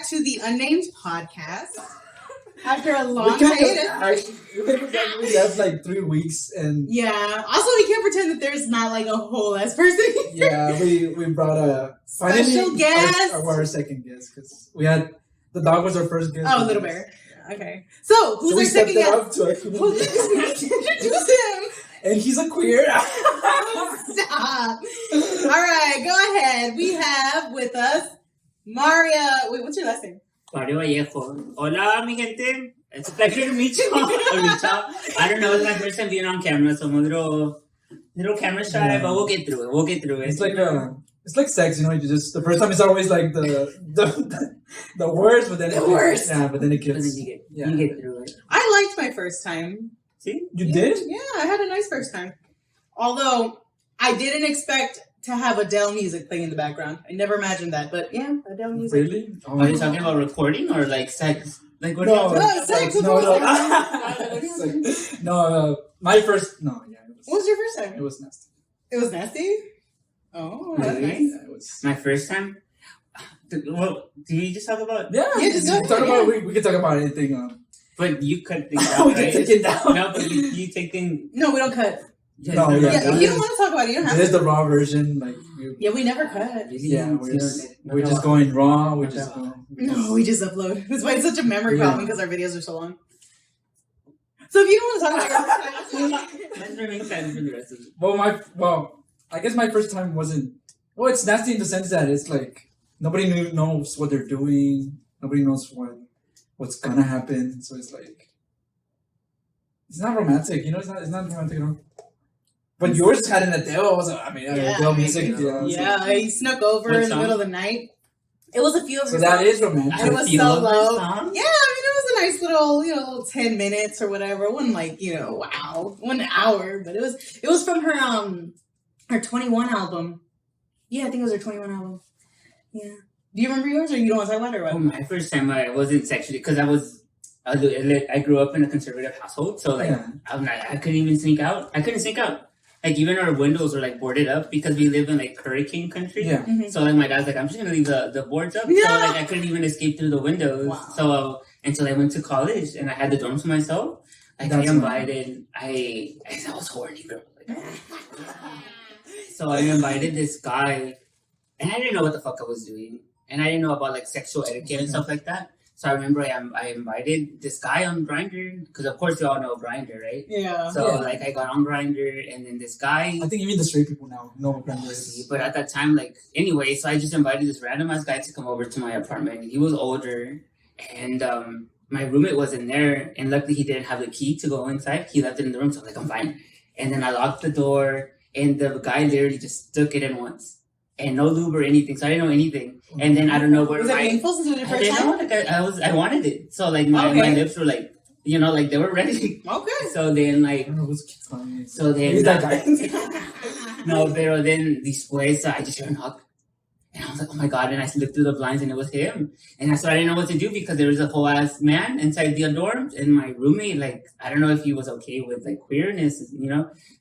back to the Unnamed Podcast. After a long hiatus. We left like 3 weeks and... Yeah. Also, we can't pretend that there's not like a whole ass person here. Yeah, we brought a... Special guest. Our second guest, because we had... The dog was our first guest. Oh, Little Bear. Okay. So, who's our second guest? Introduce him. And he's a queer. Stop. All right, go ahead. We have with us Maria. Wait, what's your last name? Mario Vallejo. Hola, mi gente. It's a pleasure to meet you. I don't know, it's my first time being on camera, so I'm a little camera shy, but we'll get through it. It's like sex, you know. You just the first time it's always like the worst, but then the worst. Yeah, but then it gets. But then you get through it. I liked my first time. See, you did? Yeah, I had a nice first time. Although I didn't expect to have Adele music playing in the background. I never imagined that, but yeah, Adele music. Really? Oh, are you talking about recording or like sex? Like what? Sex. No, my first. No, yeah. What was your first time? It was nasty. It was nasty. Oh, that's really? nice. Yeah, it was. My first time. Well, do you just talk about? Yeah, just go talk ahead, about. We can talk about anything. But you cut things out, we right? can take it down. No, but you take things. No, we don't cut. Yeah, No, Yeah, if you don't want to talk about it, you don't have There's to. the raw version, like. Yeah, we never cut. We're just going raw. We're just going. No, we just upload. That's why it's such a memory problem because our videos are so long. So if you don't want to talk about it, Let's remain silent for the rest of it. Well, I guess my first time wasn't. Well, it's nasty in the sense that it's like nobody knows what they're doing. Nobody knows what's gonna happen. So it's like it's not romantic, you know. It's not romantic at all. But yours had an Adele. Adele music. Yeah, I snuck over in the middle of the night. It was a few of so that is romantic. It was so low. Song? Yeah, I mean, it was a nice little, 10 minutes or whatever. It wasn't like, wow, 1 hour, but it was from her 21 album. Yeah, I think it was her 21 album. Yeah. Do you remember yours, or you don't want to talk about it, or what? Oh, my first time I wasn't sexually, because I grew up in a conservative household, so I couldn't even sneak out. I couldn't sneak out. Like, even our windows were like boarded up because we live in like hurricane country. Yeah. Mm-hmm. So like my dad's like, I'm just gonna leave the boards up. Yeah. So like I couldn't even escape through the windows. Wow. So until I went to college and I had the dorm to myself, like I was horny, girl. So I invited this guy, and I didn't know what the fuck I was doing, and I didn't know about like sexual etiquette and stuff like that. So I remember I invited this guy on Grindr, because of course you all know Grindr, right? Yeah. So like I got on Grindr, and then this guy. I think even the straight people now know what Grindr is. But at that time, anyway, so I just invited this random ass guy to come over to my apartment. He was older, and my roommate wasn't there, and luckily he didn't have the key to go inside. He left it in the room, so I was like, I'm fine. And then I locked the door, and the guy literally just stuck it in once. And no lube or anything, so I didn't know anything. And then I don't know where was it painful since it was your first time? I wanted it. So like my lips were like, they were ready. Okay. So then I don't know who's Ketanji. so then Who's that guy? No, pero then después I just heard a knock. And I was like, oh my God. And I looked through the blinds and it was him. And so I didn't know what to do because there was a whole ass man inside the dorm. And my roommate, I don't know if he was okay with queerness,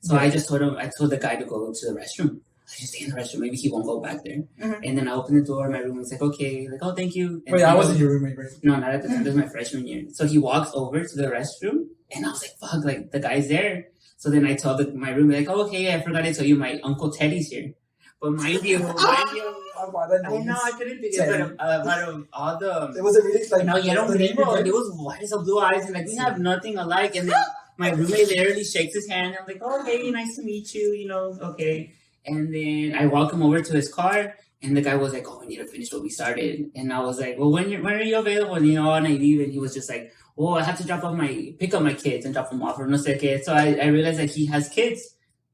So I just told the guy to go to the restroom. I just stay in the restroom. Maybe he won't go back there. Mm-hmm. And then I opened the door. My roommate's like, okay. Like, oh, thank you. And wait, I wasn't your roommate, right? No, not at the time. This was my freshman year. So he walks over to the restroom. And I was like, fuck, the guy's there. So then I told my roommate, oh, okay, I forgot to tell you my Uncle Teddy's here. But mind you, I know, I couldn't think of it, out of all the... It was a really, no, you don't believe it. It was white as blue eyes, and we have nothing alike. And then my roommate literally shakes his hand. I'm like, oh, hey, nice to meet you, okay. And then I walk him over to his car, and the guy was like, oh, we need to finish what we started. And I was like, well, when are you available? And, and I leave, and he was just like, well, I have to pick up my kids and drop them off, or no sé qué. So I realized that he has kids,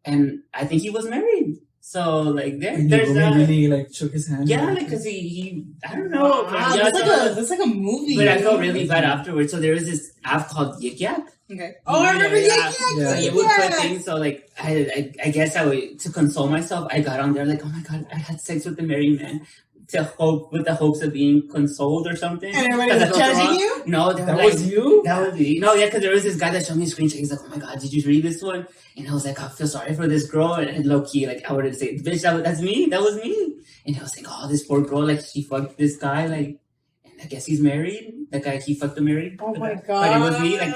and I think he was married. So, there's that. Really, shook his hand? Yeah, because he I don't know. Wow, that's like a movie. But I felt really bad afterwards. So there was this app called Yik Yak. Okay. Oh, I remember Yik Yak. So you would put things. So I guess to console myself, I got on there oh my God, I had sex with the married man. With the hopes of being consoled or something. And everybody was judging you? No, that was you? That was me. No, yeah, because there was this guy that showed me a screenshot. He's like, oh my God, did you read this one? And I was like, I feel sorry for this girl. And low key, I wanted to say, bitch, that's me. That was me. And I was like, oh, this poor girl, she fucked this guy. And I guess he's married. That guy, he fucked the married. Oh my But god. it was me, like,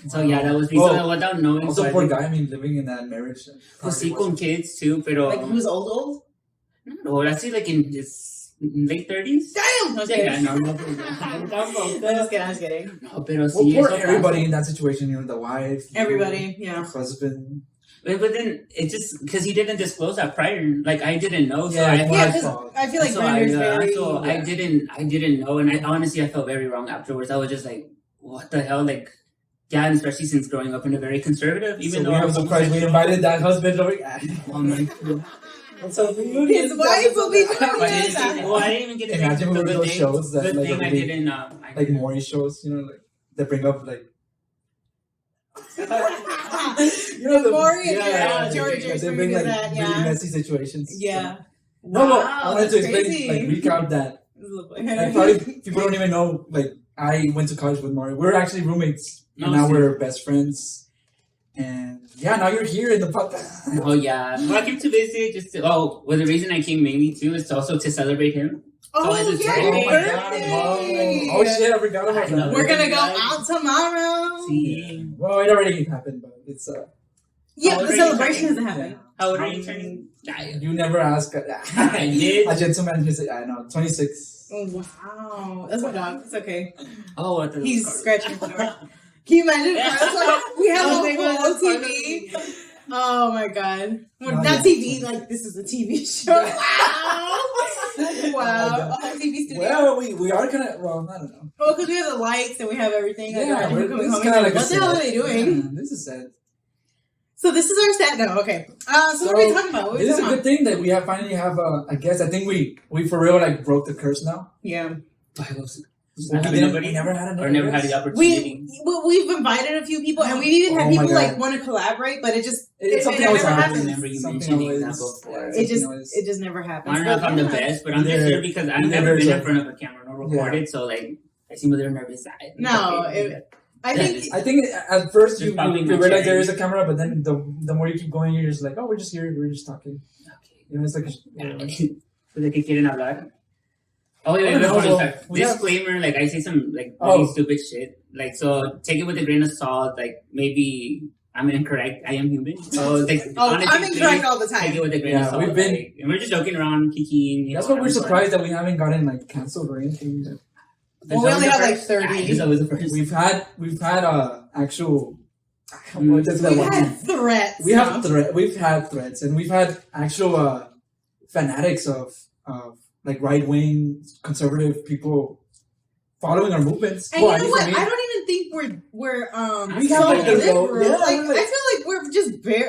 so yeah, that was me. Well, So without knowing, Also, so poor guy. I mean, living in that marriage. Pues sí, con kids too, pero Like he was old? no, I'd say like in his late 30s. Damn! No, Yeah, no, no, I'm just kidding. no, pero Well, sí, poor eso everybody pasa. in that situation. You know, the wife, Everybody, the yeah. husband. But then it just because he didn't disclose that prior, like I didn't know, so Yeah, I Yeah, that's because all. I feel like so Brender's very... so I didn't know, and I honestly I felt very wrong afterwards. I was just like, what the hell, like. Yeah, and especially since growing up in a very conservative, even So though we I'm have surprised we invited that husband over. Oh my God. So His wife will be doing I didn't, this. well, I didn't even get to Imagine the one of good those thing. shows that Good like thing I already- didn't. like Maury shows, you know, like they bring up like you know the Maury and George George they bring bring like that, really yeah. messy situations. Yeah. No, no, I Wow, wanted to that's explain, crazy. like recap that. Like, probably people don't even know. Like I went to college with Maury. We're actually roommates, and now we're best friends. And yeah, now you're here in the podcast. Oh yeah. Well, I came to visit just to. Oh, well, the reason I came mainly too is also to celebrate him. Oh, So it's yeah, a your great- birthday! Oh shit, I forgot about I know. that. We're gonna go out tomorrow. See, Well, it already happened, but it's Yeah, How the old are you celebration turning? hasn't happened. how old are you turning? you never ask I did. a gentleman. He's I know 26. Oh, wow. That's my dog. It's okay. Oh, what the He's scratching the door. Can you imagine? We have Oh, a whole TV. Oh my god. Well, not TV, like this is a TV show. Wow. Wow. A whole TV studio. Well, we are gonna. Well, I don't know. Oh, because we have the lights and we have everything. Like, Yeah, we're coming this is home kind of and like what the hell are they doing? Yeah, this is sad. So this is our set now. Okay. So what are we talking about? What are we This is a talking good thing that we have finally have a guest. I think we for real like broke the curse now. Yeah. We never had another or never had guest. the opportunity. We've invited a few people and we've even had Oh my people God. like want to collaborate, but it just It's something it always never happens. happens. remember you Something mentioning always- that before. yeah, It just never I happens. don't know if I'm the But, yeah. best, but I'm just Neither- here because I've neither never been so. in front of a camera nor recorded, so like I seem a little nervous. No, I think I think at first you Just probably you not realize sharing. there is a camera, but then the more you keep going, you're just like, oh, we're just here, we're just talking. You know, it's like. ¿De qué quieren hablar? Oh, wait, I don't know, before we so start. we have- Disclaimer, like I say some like Oh. really stupid shit. Like so take it with a grain of salt. Like maybe I'm incorrect. I am human. So like honestly, I'm incorrect please all the take it time. with a grain Yeah, of salt. we've been- like, and we're just joking around, kikiing. That's why we're surprised that we haven't gotten like canceled or anything. Well, we only have like 30. It's always the first. We've had actual. Mm. What's that We've one? had threats. We've had threats, and we've had actual fanatics of like right wing conservative people following our movements. And Well, you know at what? least for I me. don't even think we're We so have, like, the liberal. low- yeah, like we're, like- I feel like we're just very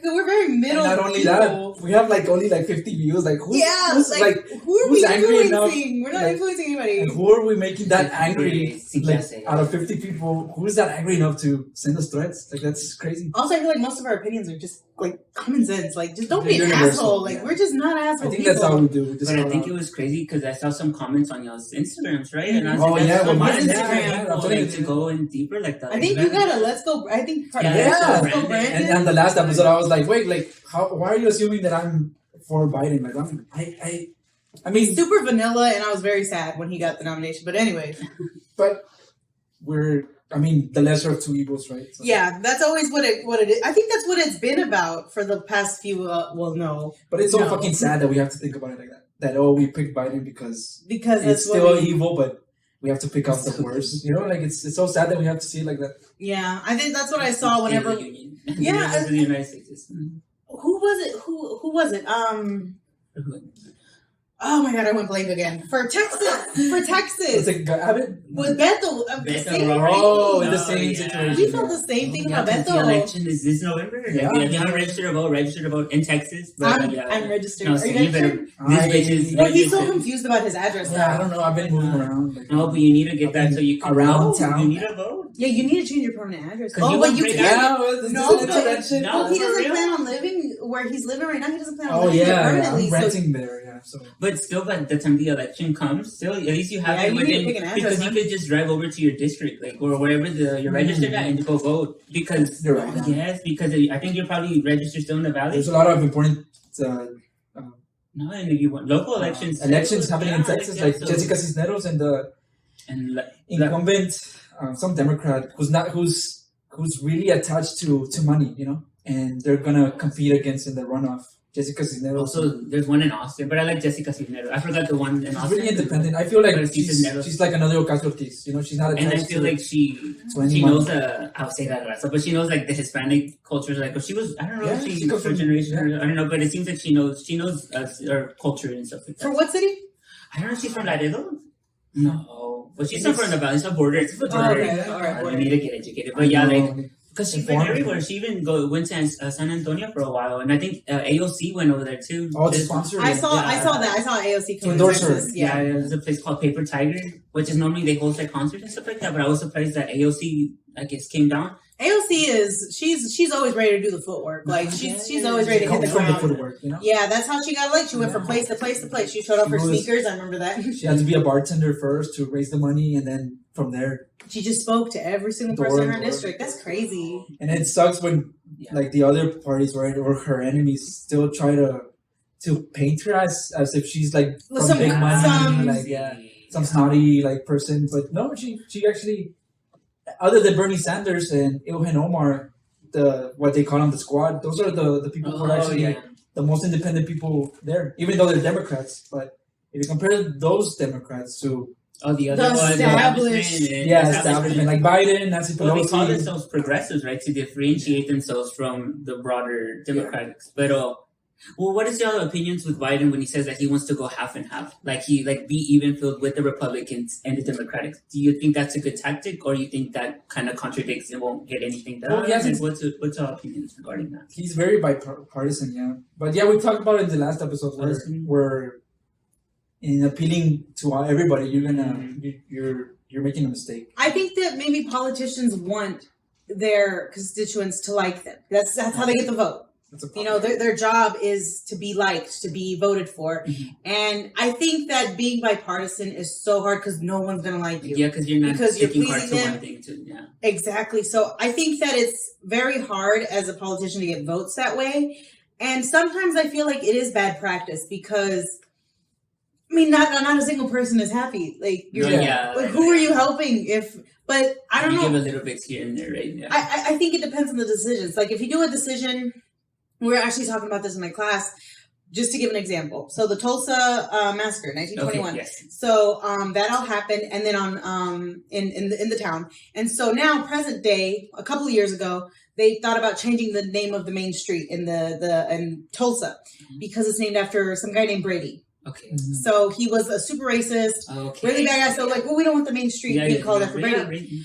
we're very And middle. not only people. that, we have like only like 50 views. Like who's, Yeah, who's like, who are who's we angry enough, influencing? We're not like, influencing anybody. and who are we making that angry? Sí, Like ya sé. out of 50 people, who's that angry enough to send us threats? Like that's crazy. Also, I feel like most of our opinions are just like common sense. Like, just don't They're be an universal, asshole. Like, yeah. we're just not asshole I think people. that's how we do. We just But I call think out. it was crazy because I saw some comments on y'all's Instagrams, right? And I was Oh, like, yeah, that's so well, much mine's Instagram Instagram. people, I'm telling like, you. to go in deeper like that. I think you gotta let's go. I think Yeah, Yeah. let's go, Brandon. And the last episode, I was like, wait, like, why are you assuming that I'm for Biden? Like, I mean, super vanilla, and I was very sad when he got the nomination. But anyways, but I mean, the lesser of two evils, right? So- yeah, that's always what it is. I think that's what it's been about for the past few. Well, no, But it's so No. fucking sad that we have to think about it like that. That, oh, we picked Biden because because it's that's what still we- evil, but we have to pick out the worst. You know, like, it's so sad that we have to see it like that. Yeah, I think that's what I saw whenever. Yeah, This is the United States. Who was it? Who was it? Oh my god, I went blank again. For Texas. It's like, Abbott? With Beto. Beto, same right? Oh, in the Oh, same yeah. situation. We felt the same thing Yeah, about because the Beto. election is this November. Like, Yeah. if you haven't registered to vote in Texas. I'm registered. No, Are so you you better. registered? This bitch is Well, he's so registered. confused about his address Yeah, I now. don't know. I've been moving around. Like, No, but you need to get that so you can Around vote. town. You need to vote. Yeah, you need to change your permanent address. 'Cause Oh, you but won't you break can't. yeah, well, No, it's but- that shit. no, Oh, he for doesn't real? plan on living where he's living right now. He doesn't plan on Oh, living there yeah, permanently. I'm renting there, yeah. So But still, by the time the election comes, still at least you have Yeah, it you need within to pick an address, because you man. could just drive over to your district, like or wherever you're registered at, and go vote. Because You're right. yes, because I think you're probably registered still in the valley. there's a lot of important No, and if you want local elections, elections happening in yeah, Texas, yeah, like so- Jessica Cisneros and the And incumbent, some Democrat who's really attached to money, and they're gonna compete against in the runoff. Jessica Cisneros. Also, there's one in Austin, but I like Jessica Cisneros. I forgot the one in She's Austin. really independent. I feel like But she's like another Ocasio-Cortez. She's not attached. And I feel like she knows I'll say that raza, but she knows like the Hispanic cultures. Like, she was, I don't know, Yeah, if she she's comes first from- generation. yeah. I don't know, but it seems like she knows our culture and stuff like that. For what city? I don't know if she's from Laredo. No, but she's from the valley. It's a border. It's a border. Oh, okay. All right. You need to get educated, but yeah, like. No, Because she's been everywhere. She even went to San Antonio for a while, and I think AOC went over there too. Oh, it's sponsored. I saw that. I saw AOC come to endorse her. Texas. Yeah, there's a place called Paper Tiger, which is normally they host like concerts and stuff like that. But I was surprised that AOC, I guess, came down. AOC is she's always ready to do the footwork. Like she's always ready to hit Comes the from the ground. footwork, Yeah, that's how she got elected. She went from place to place to place. She showed up for She was- sneakers. I remember that. She had to be a bartender first to raise the money, and then from there. She just spoke to every single Door person in to her door. district. That's crazy. And it sucks when like the other parties, right, or her enemies still try to paint her as if she's like from Some- big money, some- like some snotty like person. But no, she actually, other than Bernie Sanders and Ilhan Omar, what they call them the squad, those are the people who are actually the most independent people there, even though they're Democrats. But if you compare those Democrats to the other The one, established. establishment like Biden, Nancy Well, they call Pelosi. themselves progressives, right, to differentiate themselves from the broader Democrats. But well, what is your opinions with Biden when he says that he wants to go half and half, like be even filled with the Republicans and the Democrats? Do you think that's a good tactic, or you think that kind of contradicts and won't get anything done? Well, yes, And what's your opinions regarding that? He's very bipartisan, yeah. But yeah, we talked about it in the last episode where in appealing to everybody, you're making a mistake. I think that maybe politicians want their constituents to like them. That's how they get the vote. That's a problem. Their job is to be liked, to be voted for. Mhm. And I think that being bipartisan is so hard because no one's going to like you. Yeah, because you're not Because you're taking part to pleasing one them. thing too. Yeah. Exactly. So I think that it's very hard as a politician to get votes that way. And sometimes I feel like it is bad practice because, I mean, not a single person is happy. Like, like, who are you helping but I don't you know. give a little bit here and there, right? Yeah. I think it depends on the decisions. Like if you do a decision, we were actually talking about this in my class, just to give an example. So the Tulsa Massacre, 1921. Okay, yes. So that all happened, and then on in the town, and so now present day, a couple of years ago, they thought about changing the name of the main street in in Tulsa because it's named after some guy named Brady. Okay. So he was a super racist, Okay. really bad guy. So like, well, we don't want the main street being called after Brady. Brady.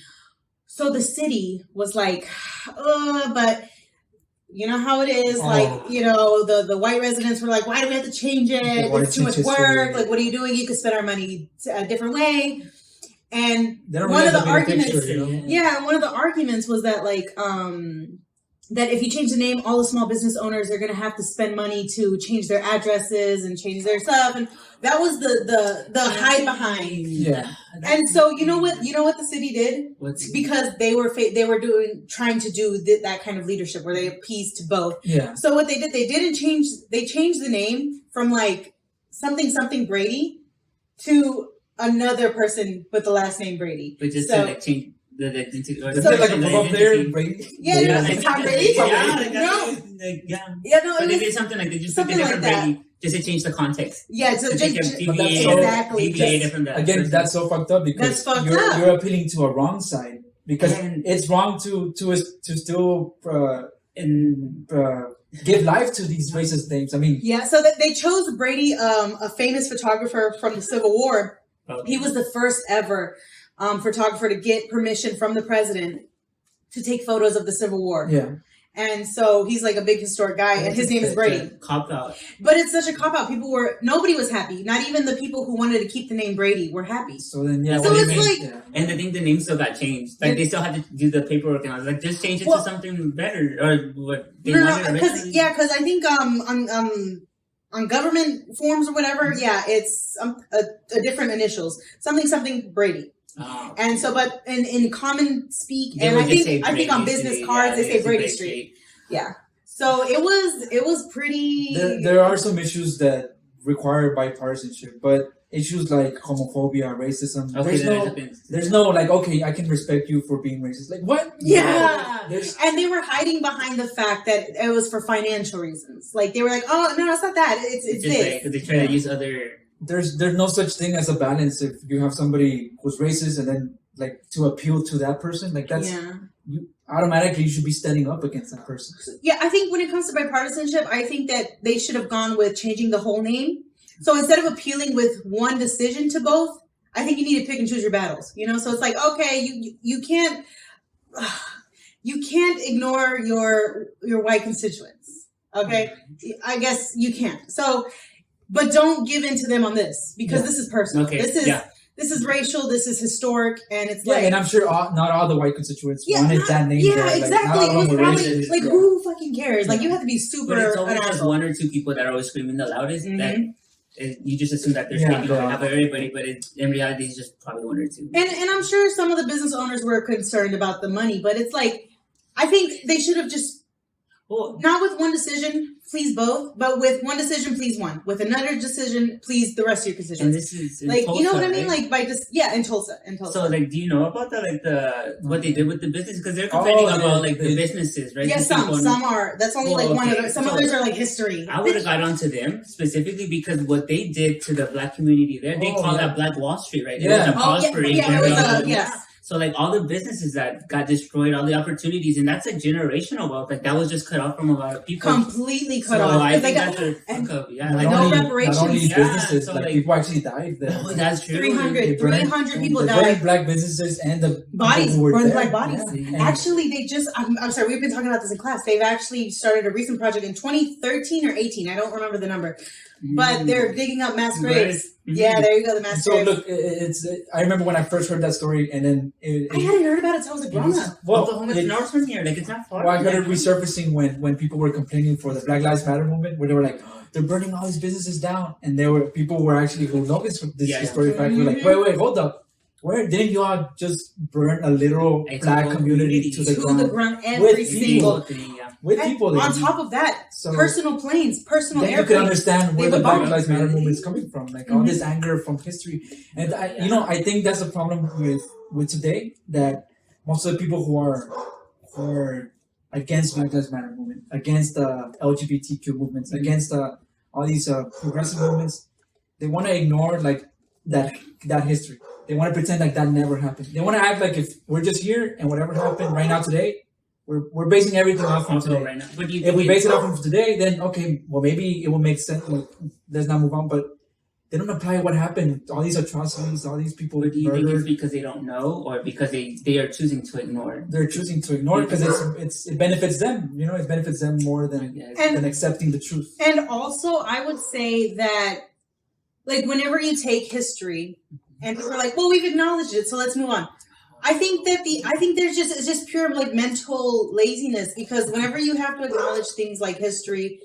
So the city was like, but you know how it is. Oh. Like, the white residents were like, why do we have to change it? It's too much work. Like, what are you doing? You could spend our money a different way. And one of the arguments, one of the arguments was that like, that if you change the name, all the small business owners are going to have to spend money to change their addresses and change their stuff. And that was the hide behind. Yeah. And so you know what the city did? Because they were trying to do that kind of leadership where they appeased to both. Yeah. So what they changed the name from like something Brady to another person with the last name Brady. But just So- to like change the Is that like a football player? Brady? Yeah, it's Tom Brady. Yeah. No, But it they was, did something like they just something did different like that. Brady just to change the context. yeah. So To just, take just them that's exactly. from that. Again, person. that's so fucked up because That's fucked you're up. you're appealing to a wrong side because And- it's wrong to still And give life to these racist names. I mean, Yeah, so that they chose Brady, a famous photographer from the Civil War. He was the first ever photographer to get permission from the president to take photos of the Civil War. yeah. And so he's like a big historic guy, and his name is Brady. Cop out. But it's such a cop out. Nobody was happy. Not even the people who wanted to keep the name Brady were happy. So then, yeah. So what do it's you mean? like- Yeah. And I think the name still got changed. Like they still had to do the paperwork, and I was like, just change it Well- to something better, or what they No, wanted because originally. I think on government forms or whatever, it's a different initials, something Brady. Oh. And so, but in common speak, They and would I just think say Brady on business Street. cards they say say Brady Street. Yeah. So it was pretty. There are some issues that require bipartisanship, but issues like homophobia, racism, Okay, there's no like, okay, I can respect you for being racist. Like what? Yeah. There's- And they were hiding behind the fact that it was for financial reasons. Like they were like, oh no, it's not that. It's just this. like, 'cause they try to use other. there's no such thing as a balance. If you have somebody who's racist and then like to appeal to that person, like that's you automatically you should be standing up against that person. Yeah, I think when it comes to bipartisanship, I think that they should have gone with changing the whole name. So instead of appealing with one decision to both, I think you need to pick and choose your battles. You know, so it's like, okay, you can't ignore your white constituents. Okay, I guess you can't. So, but don't give in to them on this because this is personal. Okay. This is racial. This is historic, and it's Yeah, like, and I'm sure not all the white constituents wanted that name. yeah, there. Like, exactly. not all It was of them were probably racist. like, who fucking cares? Like, you have to be super. But it's always an just asshole. one or two people that are always screaming the loudest. Mhm. That you just assume that they're Yeah, speaking on yeah. behalf of everybody, but in reality, it's just probably one or two. And I'm sure some of the business owners were concerned about the money, but it's like, I think they should have just, not with one decision, please both, but with one decision, please one. With another decision, please the rest of your And decisions. this is in Like, Tulsa, you know what I mean? right? Like, by just, yeah, in Tulsa. So, like, do you know about that? Like, what they did with the business? Because they're complaining about, like, the businesses, right? Yes, The people some are. That's only like one of them. Some So, others are like history. I would have got onto them specifically because what they did to the black community there, they call that Black Wall Street, right? It was a prospering yeah, it was area. yes. So like all the businesses that got destroyed, all the opportunities, and that's like generational wealth. Like that was just cut off from a lot of people. Completely cut So off. I Because think they that's a and fuck up. Yeah, Not like no only, reparations. Not only Yeah, businesses, so, like, like- people actually died there. oh, that's true. 300 people They died. burned black businesses and the Bodies, people who were burned there. black bodies. Yeah. And Actually, they just, I'm sorry, we've been talking about this in class. They've actually started a recent project in 2013 or 18. I don't remember the number. But they're digging up mass graves. Yeah, there you go, the mass so graves. look, I remember when I first heard that story, and then I hadn't heard about it until I was a grown up. Well, it's an hour from here. Like it's not far. Well, I heard it resurfacing when people were complaining for the Black Lives Matter movement, where they were like, "Oh, they're burning all these businesses down," and people were actually who noticed this historic fact were like, "Wait, hold up, where didn't you all just burn a literal black community to the ground every with single thing, yeah. with and people?" on top of that, So- personal planes, personal then you airplanes. can understand where They the would Black bomb. Lives Matter movement is coming from, like all this anger from history. And I think that's the problem with today, that most of the people who are against Black Lives Matter movement, against the LGBTQ movements, against all these progressive movements, they want to ignore like that history. They want to pretend like that never happened. They want to act like if we're just here and whatever happened right now today, we're basing everything off from Also today. right now. But do you If we think base it off from today, then okay, well maybe it will make sense. Like, let's not move on. But they don't apply what happened. All these atrocities, all these people But do you think it's murdered. because they don't know, or because they are choosing to ignore? They're choosing to ignore it because it benefits them. You know, it benefits them more than And- accepting the truth. And also, I would say that, like, whenever you take history and people are like, well, we've acknowledged it, so let's move on. I think it's just pure like mental laziness, because whenever you have to acknowledge things like history,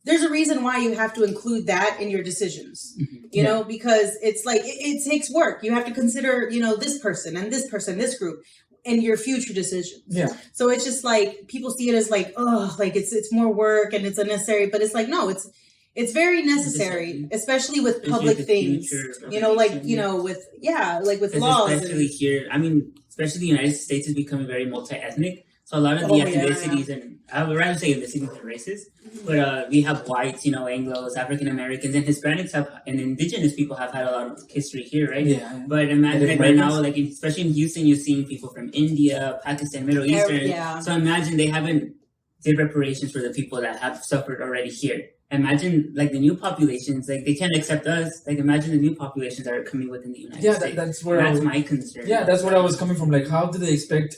there's a reason why you have to include that in your decisions, you know, because it's like, it takes work. You have to consider, you know, this person, this group, and your future decisions. Yeah. So it's just like, people see it as like, oh, like it's more work and it's unnecessary, but it's like, no, it's very necessary, especially with public things, you know, like, you know, with laws. Especially here, I mean, especially the United States is becoming very multi-ethnic. So a lot of the ethnicities, and I would rather say ethnicities than races, but we have whites, you know, Anglos, African Americans, and Hispanics and indigenous people have had a lot of history here, right? Yeah. But imagine like right now, like especially in Houston, you're seeing people from India, Pakistan, Middle Eastern. Yeah. So imagine they haven't did reparations for the people that have suffered already here. Imagine like the new populations, like they can't accept us. Like imagine the new populations that are coming within the United States. That's where that's my concern. Yeah, that's where I was coming from. Like, how do they expect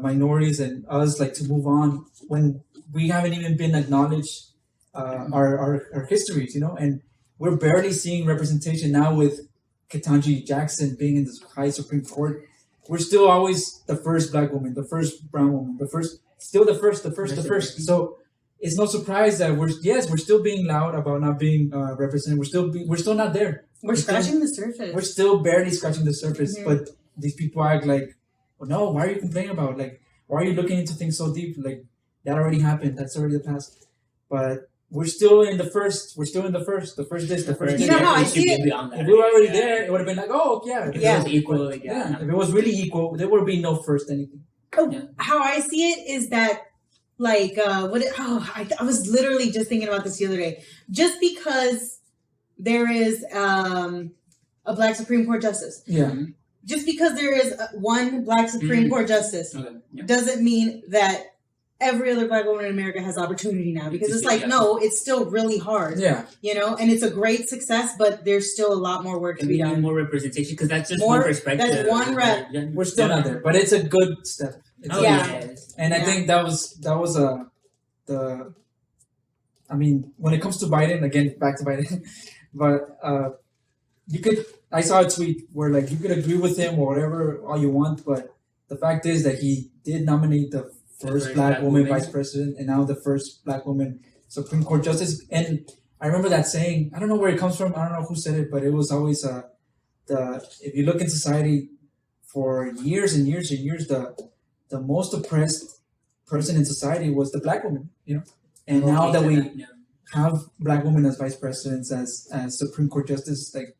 minorities and us like to move on when we haven't even been acknowledged our histories, you know? And we're barely seeing representation now with Ketanji Jackson being in the high Supreme Court. We're still always the first black woman, the first brown woman, the first. So it's no surprise that we're still being loud about not being represented. We're still not there. We're scratching the surface. We're still barely scratching the surface, but these people act like, well, no, why are you complaining about? Like, why are you looking into things so deep? Like, that already happened. That's already the past. But we're still in the first. We're still in the first. The first dish. The first. You know how I should see be it? beyond that, If we were already right? there, it would have been like, oh yeah. If Yeah. it was equal, like, Yeah. If it was really equal, there would be no first anything. How I see it is that, like, I was literally just thinking about this the other day. Just because there is a black Supreme Court justice, Yeah. just because there is one black Supreme Court justice, Okay. Yeah. doesn't mean that every other black woman in America has opportunity now. Because it's like, Yeah. no, it's still really hard. Yeah. You know, and it's a great success, but there's still a lot more work to And be we need done. more representation because that's just More- one perspective. that's one rep. Yeah. We're still not there, but it's a good step. It's Oh, a- Yeah. yes. And I Yeah. think that was the. I mean, when it comes to Biden, again, back to Biden, but you could. I saw a tweet where like you could agree with him or whatever all you want, but the fact is that he did nominate the first black woman vice president and now the first black woman Supreme Court justice. And I remember that saying. I don't know where it comes from. I don't know who said it, but it was always if you look in society for years and years and years, the most oppressed person in society was the black woman, you know. And now that we Yeah. have black women as vice presidents, as Supreme Court justice, like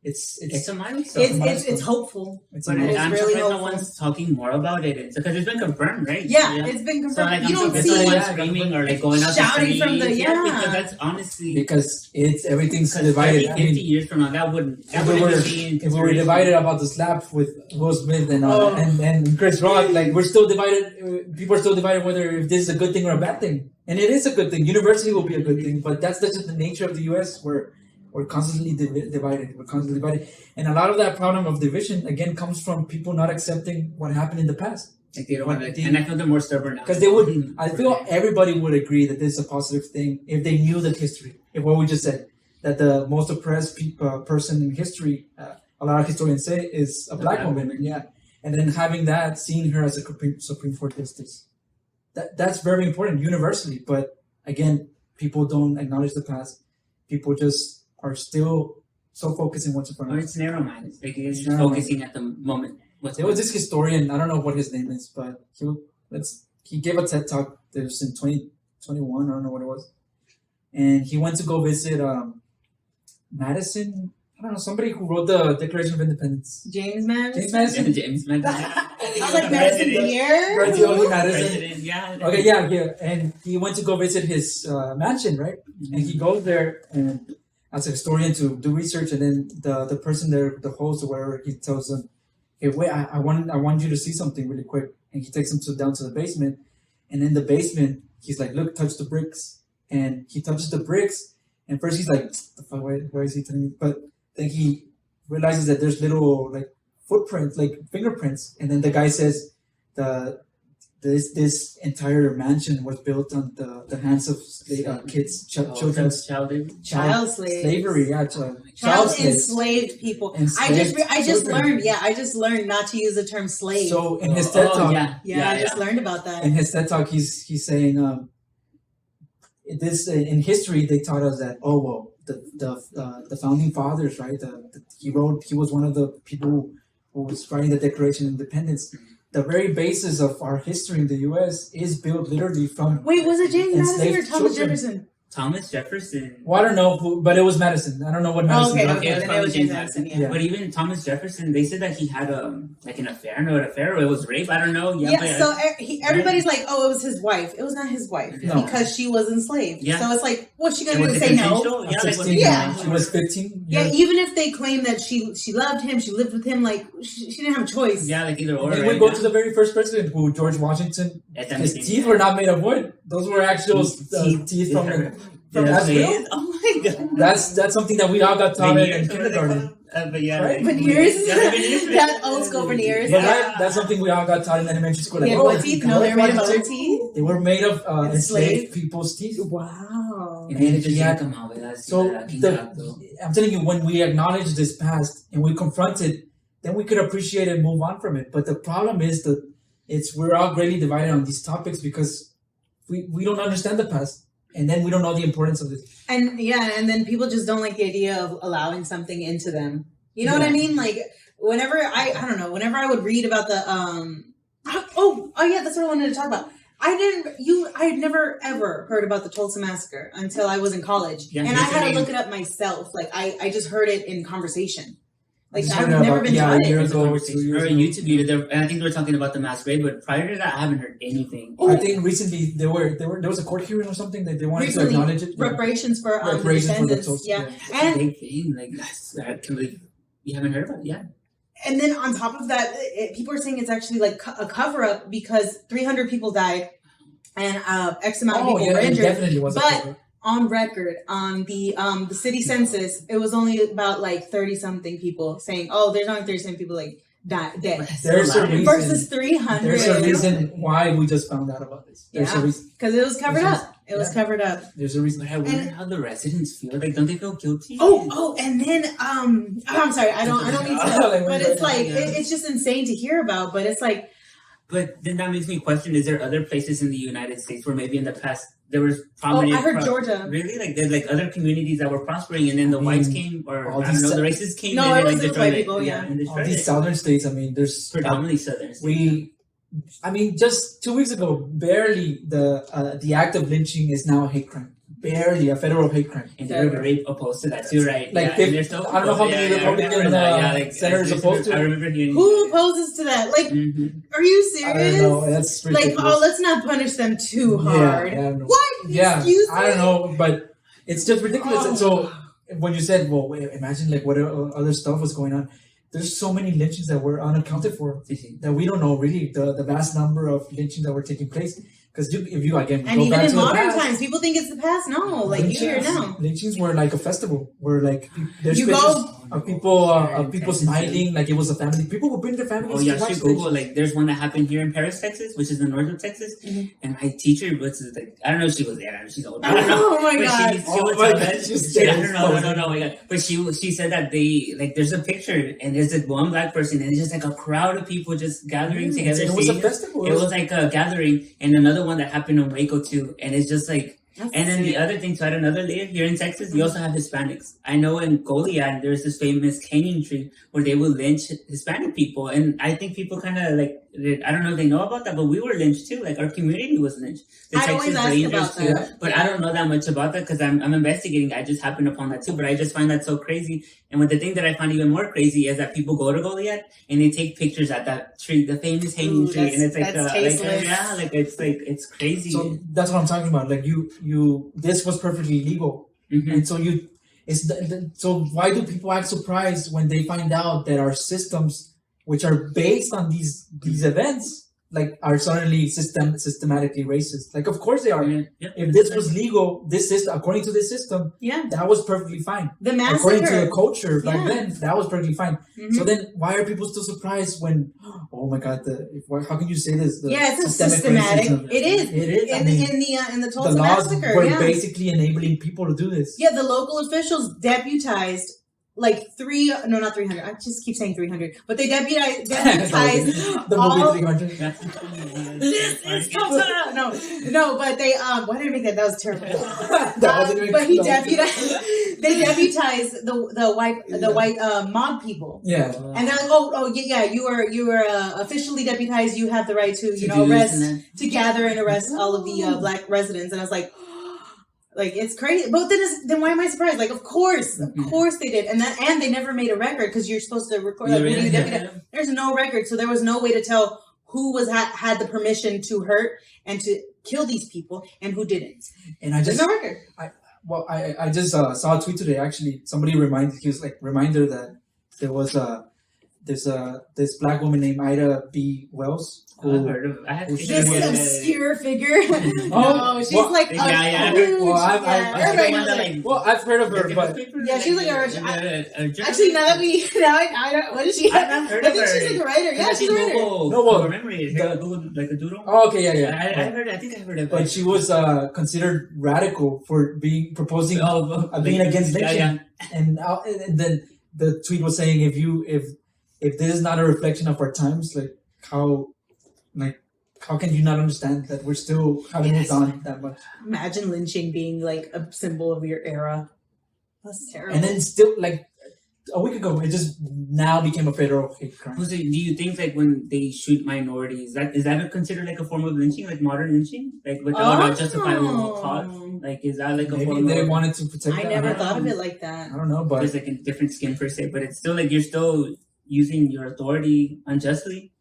it's It's a milestone. It's hopeful. it's But amazing. I'm really surprised no hopeful. one's talking more about it. It's because it's been confirmed, right? Yeah, it's been So confirmed. like, You I'm don't surprised see no one's Yeah. screaming or like going out Shouting the from the- streets. yeah. Because that's honestly because everything's because divided. 30, 50 years from now, that wouldn't If we just be in if we were consideration. divided about the slap with Will Smith and Oh. and Chris Rock, like we're still divided. People are still divided whether if this is a good thing or a bad thing, and it is a good thing. University will be a good thing, but that's just the nature of the U.S. where we're constantly divided. We're constantly divided, and a lot of that problem of division again comes from people not accepting what happened in the past. Like, they don't What want they- to, and I feel they're more stubborn now. Because they would, I feel everybody would agree that this is a positive thing if they knew the history. If what we just said, that the most oppressed person in history, a lot of historians say, is a black woman. Yeah, and then having that, seeing her as a Supreme Court justice, that's very important universally. But again, people don't acknowledge the past. People just are still so focused in what's in front Or of it's us. narrow-minded. Like it's just Narrow-minded. focusing at the moment. What's There was this historian, I don't know what his name is, but he gave a TED talk. It was in 2021, I don't know what it was. And he went to go visit Madison. I don't know, somebody who wrote the Declaration of Independence. James Madison. James Madison? James Madison. I was like, Madison Beer? Garcioli Madison. President, yeah. Okay, yeah. And he went to go visit his mansion, right? And he goes there and as a historian to do research, and then the person there, the host or whatever, he tells them, "Hey, wait, I want you to see something really quick." And he takes him down to the basement, and in the basement, he's like, "Look, touch the bricks." And he touches the bricks, and first he's like, "The fuck, why is he telling me?" But then he realizes that there's little like footprints, like fingerprints, and then the guy says, This entire mansion was built on the hands of kids, children's Child slaves. slavery, yeah, Child slaves. enslaved people. Enslaved I just children. learned. I just learned not to use the term slave. So in his TED talk, I just learned about that. in his TED talk, he's saying, this in history they taught us that the founding fathers, right? He was one of the people who was writing the Declaration of Independence. The very basis of our history in the U.S. is built literally from. Wait, was it James Madison or enslaved Thomas children. Jefferson? Thomas Jefferson. Well, I don't know who, but it was Madison. I don't know what Madison. Okay, was. okay, then it was James Madison. Yeah. Yeah. But even Thomas Jefferson, they said that he had like an affair, no, an affair, or it was rape. I don't know. Yeah, so everybody's like, oh, it was his wife. It was not his wife No. because she was enslaved. Yeah. So it's like, what's she gonna was do? it Say no? consensual? At Yeah, like, 16, Yeah. she was 15. Yeah, even if they claim that she loved him, she lived with him, like she didn't have a choice. Yeah, like either or. And then right? we go to the very first president, who George Washington. His teeth were not made of wood; those were actual teeth from that's real. Oh my god. That's something that we all got taught in kindergarten. But yeah, Right? Veneers, Yeah, veneers. that old school veneers. But Yeah. that's something we all got taught in elementary school. Like, Yeah, oh, what teeth? No, they're made of other teeth. teeth. They were made of Enslaved enslaved people's teeth. Wow. And then he had- come out with that. So I'm telling you, when we acknowledge this past and we confront it, then we could appreciate it and move on from it. But the problem is that we're all greatly divided on these topics because we don't understand the past, and then we don't know the importance of this. And and then people just don't like the idea of allowing something into them. You know what I mean? Like whenever I don't know, whenever I would read about the oh yeah, that's what I wanted to talk about. I had never ever heard about the Tulsa Massacre until I was in college. Yeah, and I had to look it up myself. Like, I just heard it in conversation. Like, I've never been taught a year it. ago, Or a YouTube video, and I think they were talking about the mass grave, but prior to that, I haven't heard anything. I think recently there was a court hearing or something that they wanted to acknowledge it. Reparations for Reparations for the descendants. Tulsa, Yeah. That's And a big thing. Like, I can't believe you haven't heard about it. Yeah. And then on top of that, people are saying it's actually like a cover up because 300 people died and X amount of people were injured. Definitely was but on record, on the city census, it was only about like 30 something people saying, "Oh, there's only 30 something people like dead." There's a reason, versus 300. There's a reason why we just found out about this. There's a reason because it was covered up. It was covered up. There's a reason. But I wonder how the residents feel. Like, don't they feel guilty? And then I'm sorry, I don't mean to, but it's like it's just insane to hear about. But it's like, but then that makes me question: is there other places in the United States where maybe in the past there was prominent? I heard Georgia. Really? Like there's like other communities that were prospering, and then the whites came, or I don't know, the racists came. No, and it was like, the white people. Yeah, and all these southern states. I mean, there's predominantly southern states. Just 2 weeks ago, barely the act of lynching is now a hate crime. Barely a federal hate crime. And they're very opposed to that too, right? Like, I don't know how many Republican senators opposed to it. I remember hearing. Who opposes to that? Like, are you serious? I don't know. That's ridiculous. Like, let's not punish them too hard. Yeah, what? Yeah, Excuse me? I don't know, but it's just ridiculous. And so when you said, well, imagine like what other stuff was going on. There's so many lynchings that were unaccounted for that we don't know really the vast number of lynchings that were taking place. Because if you again and go even back in to the modern past, times, people think it's the past. No, like you hear now. Lynchings were like a festival where like there's You pictures go- of people smiling like it was a family. People would bring their families. Oh yeah, to watch should Google like there's one that happened here in Paris, Texas, which is the north of Texas, and my teacher was like, I don't know if she was there, I don't know, she's old. Oh my But god! she would tell us- I don't know, oh my god. But she said that they like there's a picture and there's like one black person and it's just like a crowd of people just gathering together. It was a festival. It was like a gathering, and another one that happened in Waco too, and it's just like. That's And then the other thing, to add another layer, here in Texas, you also have Hispanics. I know in Goliad, there's this famous hanging tree where they will lynch Hispanic people. And I think people kind of like, I don't know if they know about that, but we were lynched too. Like our community was lynched. The I always ask about that. But I don't know that much about that because I'm investigating. I just happened upon that too. But I just find that so crazy. And with the thing that I find even more crazy is that people go to Goliad and they take pictures at that tree, the famous hanging tree. And it's like, it's crazy. So that's what I'm talking about. Like this was perfectly legal, and so so why do people act surprised when they find out that our systems, which are based on these events, like are suddenly systematically racist? Like, of course they are. If this was legal, this system, according to this system, that was perfectly fine. The massacre, according to the culture back then, that was perfectly fine. So then, why are people still surprised when? Oh my God! How can you say this? It's systematic. Racism. It is. It is. In the Tulsa the laws Massacre, were basically enabling people to do this. Yeah, the local officials deputized like not 300. I just keep saying 300, but they deputized the all. movie 300. This is Tulsa. No, but they why did I make that? That was terrible. But he deputized. They deputized the white mob people. Yeah. And they're like, you were officially deputized. You have the right to arrest, to gather and arrest all of the black residents. And I was like, it's crazy. But then why am I surprised? Like, of course they did. And they never made a record because you're supposed to record. There's no record, so there was no way to tell who had the permission to hurt and to kill these people and who didn't. And there's no record. I just saw a tweet today. Actually, somebody reminder that there was this black woman named Ida B. Wells. I've heard of. This obscure figure. She's I've heard of her, but she's like actually I don't. What is she? I've not heard of her. I think she's like a writer. Yeah, she's a writer. Google memory. Google like a doodle. Oh, okay, yeah. I think I heard of her. But she was considered radical for proposing being against lynching. Yeah. And then the tweet was saying, if this is not a reflection of our times, how can you not understand that we're still having moved on that much? Imagine lynching being like a symbol of your era. That's terrible. And then still a week ago. It just now became a federal hate crime. So do you think like when they shoot minorities, is that considered like a form of lynching, like modern lynching, like without a justifiable cause? Like, is that like a Maybe form they of? wanted to protect. I that. never don't thought of know. it like that. I don't know, but It's like a different skin per se, but it's still like you're still using your authority unjustly.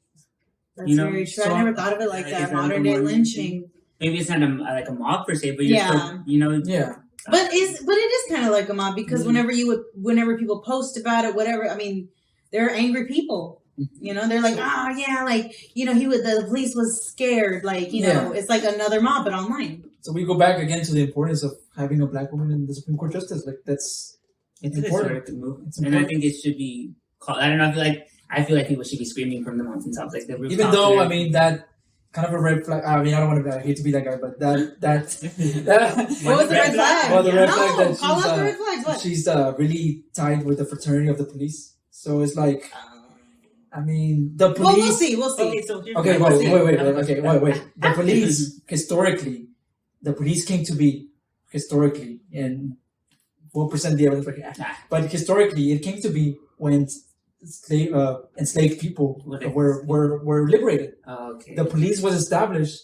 That's You know, very true. so I never thought of it like is that. that Modern a day modern lynching. Maybe it's not like a mob per se, but you're still, yeah. But it is kind of like a mob because whenever people post about it, whatever, I mean, they're angry people. You know, they're like, the police was scared. Like, you know, it's like another mob, but online. So we go back again to the importance of having a black woman in the Supreme Court justice. Like it's important. It's movement, and I think it should be called. I don't know. I feel like people should be screaming from the mountaintops, like the rooftops. Even though I mean that. Kind of a red flag. I mean, I don't want to. I hate to be that guy, but that. What was the red flag? Well, the red flag that call out the red flags. What? She's really tied with the fraternity of the police. So it's like, I mean, the police. Well, we'll see. We'll see. Okay, wait. Okay, wait. The police historically, the police came to be historically, and we'll present the evidence right here. But historically, it came to be when enslaved people were liberated. Okay. The police was established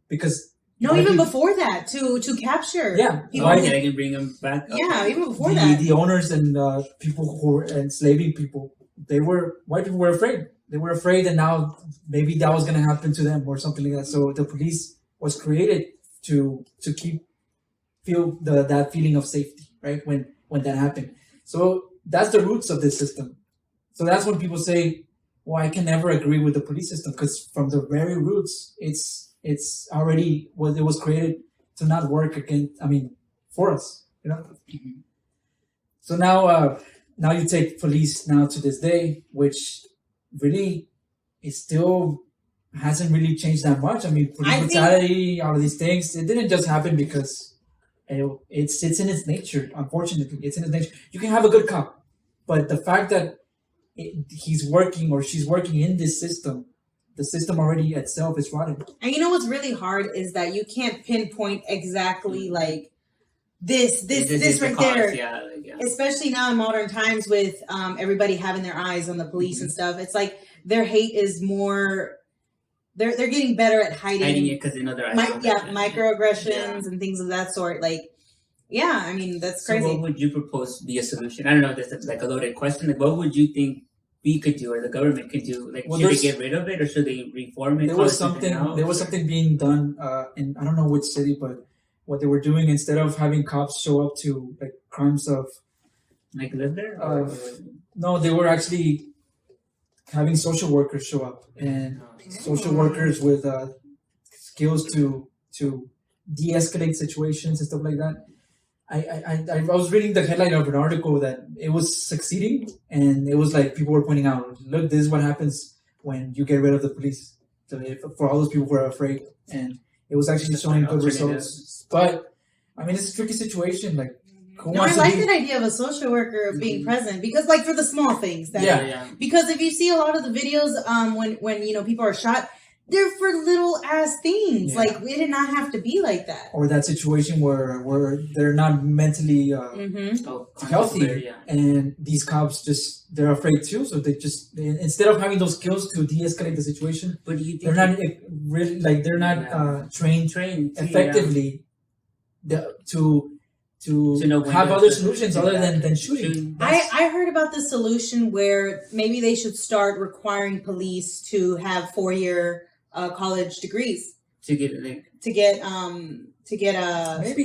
because even before that to capture. I can bring them back. Yeah, even before that. The owners and people who were enslaving people, white people were afraid. They were afraid, and now maybe that was going to happen to them or something like that. So the police was created to feel that feeling of safety, right? When that happened. So that's the roots of this system. So that's when people say, well, I can never agree with the police system because from the very roots, it's already it was created to not work for us, you know? Mm-hmm. So now you take police now to this day, which really it still hasn't really changed that much. I mean, police brutality, all of these things, it didn't just happen because it's in its nature, unfortunately. It's in its nature. You can have a good cop, but the fact that he's working or she's working in this system, the system already itself is rotten. And you know what's really hard is that you can't pinpoint exactly like this right there. Yeah. Especially now in modern times with everybody having their eyes on the police and stuff. It's like their hate is more. They're getting better at hiding it because they know their eyes. Microaggressions and things of that sort. Like. Yeah, I mean, that's crazy. So what would you propose be a solution? I don't know if that's like a loaded question. Like, what would you think we could do or the government could do? Like, should they get rid of it or should they reform it? There was something being done in, I don't know which city, but what they were doing instead of having cops show up to like crimes of... Like live there? No, they were actually having social workers show up and social workers with skills to de-escalate situations and stuff like that. I was reading the headline of an article that it was succeeding, and it was like people were pointing out, look, this is what happens when you get rid of the police. So for all those people who are afraid, and it was actually showing good results. But I mean, it's a tricky situation. Like, I like that idea of a social worker being present because, like, for the small things. Because if you see a lot of the videos, when people are shot. They're for little ass things. Yeah. Like, it did not have to be like that. Or that situation where they're not mentally healthy, and these cops they're afraid too. So they instead of having those skills to de-escalate the situation, but do you think they're not really they're not trained effectively to have other solutions other than shooting. I heard about the solution where maybe they should start requiring police to have 4-year college degrees to get maybe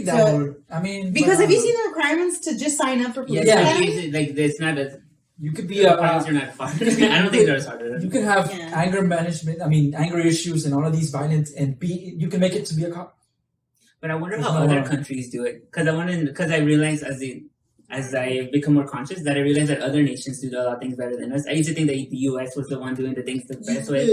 that would. I mean, because have you seen the requirements to just sign up for police? Like it's not a. You could be are not hard. I don't think they're as hard. You can have anger management. I mean, anger issues and all of these violence, and you can make it to be a cop. But I wonder how other countries do it. Because I realize as I become more conscious that I realize that other nations do a lot of things better than us. I used to think that the US was the one doing the things the best way.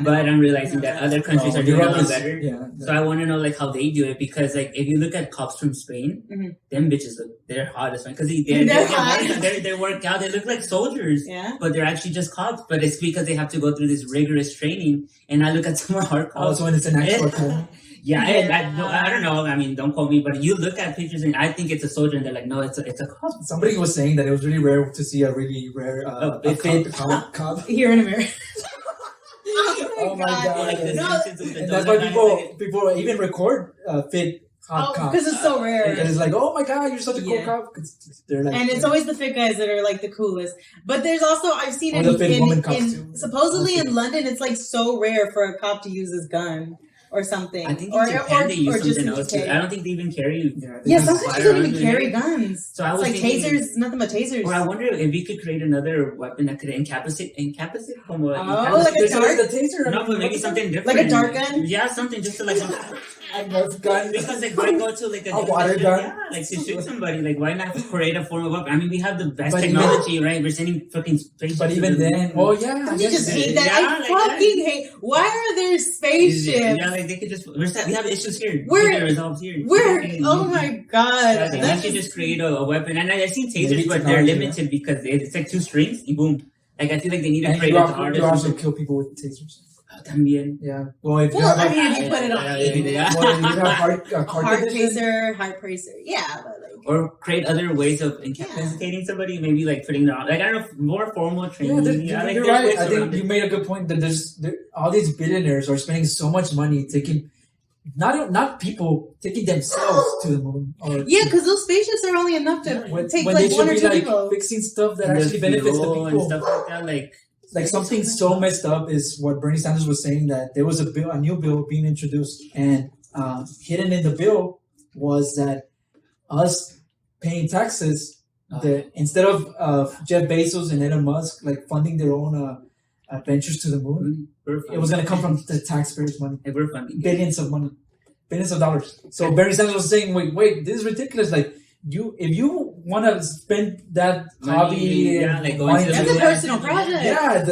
But I'm realizing that other countries are doing a lot better. So I want to know like how they do it because like if you look at cops from Spain, them bitches they're hot as fuck because they work out. They look like soldiers, but they're actually just cops. But it's because they have to go through this rigorous training. And I look at some of our cops. Also, when it's an actual cop. I don't know. I mean, don't quote me, but you look at pictures and I think it's a soldier, and they're like, no, it's a cop? Somebody was saying that it was really rare to see a really rare big a fit cop. Here in America. Oh my God. Like the No, Simpsons with the And that's donut why guy, people even record fit hot cops. Because it's so rare. And it's like, oh my God, you're such a cool Yeah. cop. 'Cause they're like, And it's always the fit guys that are like the coolest. But there's also I've seen Or it the fit woman cops too. supposedly in London it's like so rare for a cop to use his gun or something. I think or, in Japan they use or just something in else too. UK. I don't think they even carry. Yeah, some countries don't even firearms carry in there. guns. So I It's was like thinking- tasers, nothing but tasers. Or I wonder if we could create another weapon that could incapacitate como like a dart? the taser. No, but maybe something different. Like a dart gun? Yeah, something just to like. a Nerf gun. Because like why go to like A water gun? Yeah, like to shoot somebody. Like why not create a form of weapon? I mean, we have the best But technology, right? We're sending fucking spaceships. But even to the then, moon. oh yeah, Don't you just hate that? Yeah, I like fucking hate. Why are there spaceships? Yeah, like they could just. We have issues here. We're- We can resolve here. Oh my god. Yeah, like, That's we should just create a weapon. And I've seen tasers, Maybe but they're technology, limited because it's like 2 strings and boom. Like I feel like they need to and create you a also, art you or also something. kill people with tasers. También. Yeah. Well, if you Well, have I mean, if you put it on well, if you have heart pacer, heart pacer. Yeah, but like or create other ways of incapacitating somebody, maybe like putting them on, like I don't know, more formal training. Yeah, like, you're there's right. ways I think around you it. made a good point that all these billionaires are spending so much money taking not people taking themselves to the moon. Or yeah, because those spaceships are only enough to take when like they one should or be two like people. fixing stuff that And the actually benefits the fuel and people. stuff like that. Like something so messed up is what Bernie Sanders was saying, that there was a new bill being introduced, and hidden in the bill was that us paying taxes, instead of Jeff Bezos and Elon Musk like funding their own ventures to the moon, it was going to come from the taxpayers' money, Like, we're funding. billions of money, billions of dollars. So Bernie Sanders was saying, wait, this is ridiculous. Like if you want to spend that hobby, yeah, like going money to the That's a moon. personal project. yeah,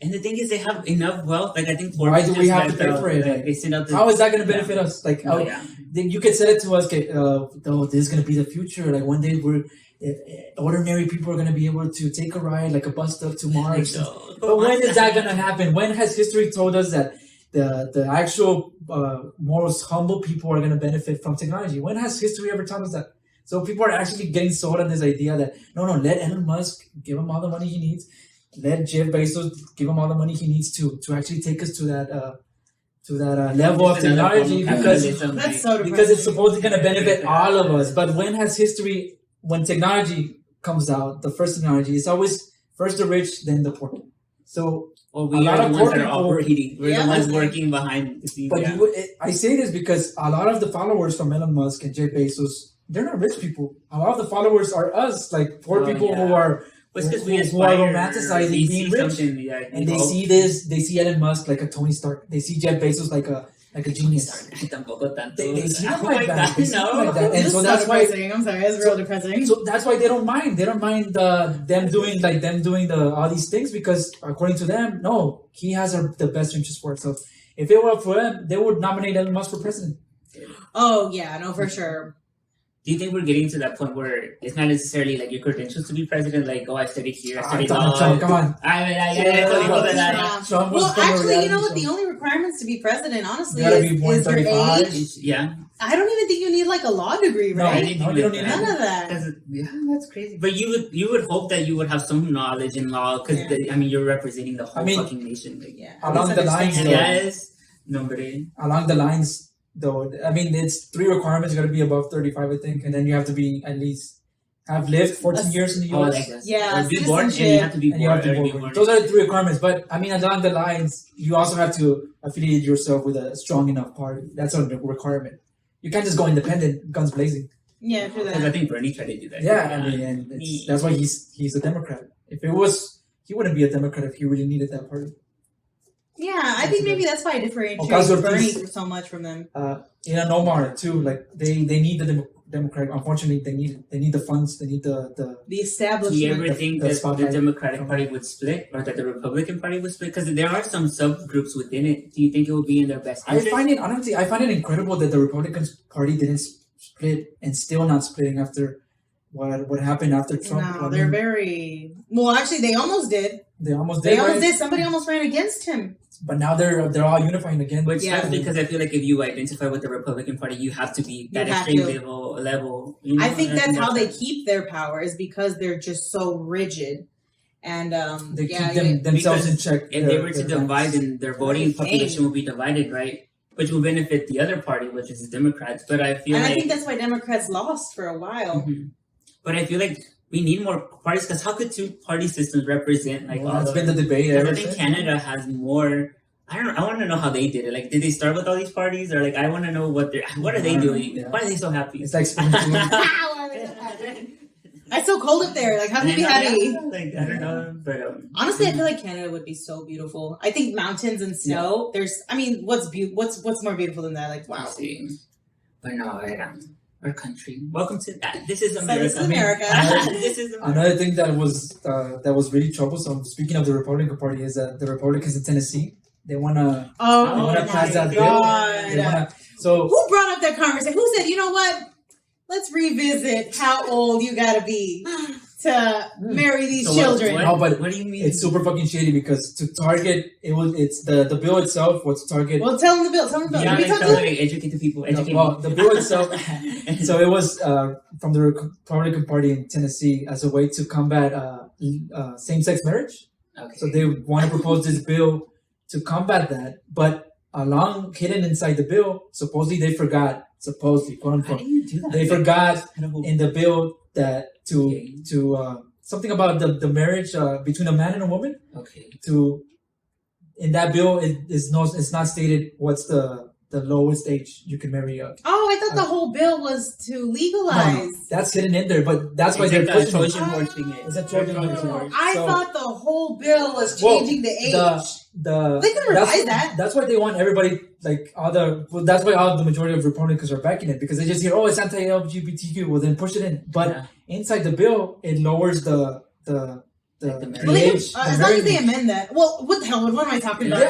And the thing is, they have enough wealth. Like I think. Why do we Forbes have just to pay let for it? Like, they send out the. how is that going to benefit us? Like, Oh, yeah. then you could sell it to us. Okay, oh, this is going to be the future. Like one day ordinary people are going to be able to take a ride, like a bus stop to Mars. So, But when is that going to happen? When has history told us that the actual most humble people are going to benefit from technology? When has history ever taught us that? So people are actually getting sold on this idea that no, let Elon Musk give him all the money he needs. Let Jeff Bezos give him all the money he needs to actually take us to that level of Just another technology, form of because capitalism, That's like- so depressing. because it's supposedly going to benefit all of us. But when has history, when technology comes out, the first technology, it's always first the rich, then the poor. So, Well, a we lot are of the poor ones that are people- operating. We're Yeah, the ones that's- working behind the scenes. but Yeah. I say this because a lot of the followers from Elon Musk and Jeff Bezos, they're not rich people. A lot of the followers are us, like poor Oh, people yeah. who are But it's because we who are aspire. romanticizing we being see rich. something, yeah, And we they hope. see this, they see Elon Musk like a Tony Stark. They see Jeff Bezos like a genius. Tampoco tanto. They see him Oh like my that. God, They see him no. like that. And This so is that's why depressing. I'm sorry, it's real depressing. So that's why they don't mind. They don't mind them doing all these things, because according to them, no, he has the best interest for it. So if it were up for them, they would nominate Elon Musk for president. Oh yeah, no, for sure. Do you think we're getting to that point where it's not necessarily like your credentials to be president? Like, oh, I studied here, I studied Donald law. Trump, come on. Yeah. Trump was Well, from a actually, you know what? reality The only requirements to be president, honestly, You gotta is be your 135. age. Yeah. I don't even think you need like a law degree, No, right? you don't need None of that. Yeah, that's crazy. But you would hope that you would have some knowledge in law, because Yeah. I mean you're representing the whole I mean, fucking nation. Like, Yeah. Along It's the lines, understandable. yes, nombre. Along the lines, though, I mean, it's 3 requirements. You got to be above 35, I think, and then you have to be at least have lived 14 years in the Oh, U.S. like this. Yeah, Or be born, and you citizenship. have to be And you have born. to be born. Those are the 3 requirements. But I mean, along the lines, you also have to affiliate yourself with a strong enough party. That's a requirement. You can't just go independent, guns blazing. Yeah, true Because I that. think Bernie tried to do that. Yeah, I mean, and that's why he's a Democrat. If it was, he wouldn't be a Democrat if he really needed that party. Yeah, I think maybe that's why I differentiate Ocasio Bernie Cortez. so much from them. In an Omar too, like they need the Democrat. Unfortunately, they need the funds. They need the The Do you establishment. ever think the that the spotlight Democratic from- Party would split, or that the Republican Party would split? Because there are some subgroups within it. Do you think it would be in their best I interest? find it honestly. I find it incredible that the Republican Party didn't split and still not splitting after what happened after Trump. No, they're very well. Actually, they almost did. They almost did. They almost right? did. Somebody almost ran against him. But now they're all unifying again. Which Yeah. sucks because I feel like if you identify with the Republican Party, you have to be that You have extreme to. level. You know? I think And that's how they keep their power is because they're just so rigid, and They yeah, keep themselves in check. If they were to divide, then their voting population will be divided, right? Which will benefit the other party, which is the Democrats. But I feel and like I think that's why Democrats lost for a while. Mhm. But I feel like we need more parties because how could two party systems represent like all That's of been the debate I ever think since. Canada has more. I don't know. I want to know how they did it. Like, did they start with all these parties, or like, I want to know what are they doing? Yeah. Why are they so happy? It's like spoon feeding. It's so cold up there. Like, how can you be happy? Like, I don't know, but Honestly, I feel like Canada would be so beautiful. I think mountains and snow. I mean, what's more beautiful than that? Like, wow. see. But no, our country. Welcome to that. This is So America. this is America. This is America. Another thing that was really troublesome. Speaking of the Republican Party, is that the Republicans in Tennessee they wanna Oh, they wanna my pass that God. bill. They wanna, so Who brought up that conversation? Who said, you know what? Let's revisit how old you gotta be to marry these So children. No, but what do you mean? it's super fucking shady because to target it's the bill itself was to target. Well, tell them the bill. Tell them the bill. Yeah, Did we like, talk to them? educate the people. Educate well, the bill itself. me. So it was from the Republican Party in Tennessee as a way to combat same-sex marriage. Okay. So they want to propose this bill to combat that, but hidden inside the bill, supposedly quote How unquote, do you do that? they forgot I don't know. in the bill that to something about the marriage between a man and a woman. Okay. In that bill, it's not stated what's the lowest age you can marry a. Oh, I thought the whole bill was to legalize. No, that's hidden in there, but that's why It's they're like a pushing it. Trojan horse thing. It's a Trojan horse. Oh, I So- thought the whole bill was Well, changing the age. They can revise that. That's why they want everybody that's why all the majority of Republicans are backing it because they just hear it's anti-LGBTQ. Well, then push it in. But Yeah. inside the bill, it lowers the Like the marriage. Well, they can, age. as long as they amend that. Well, what the hell? What am I talking about?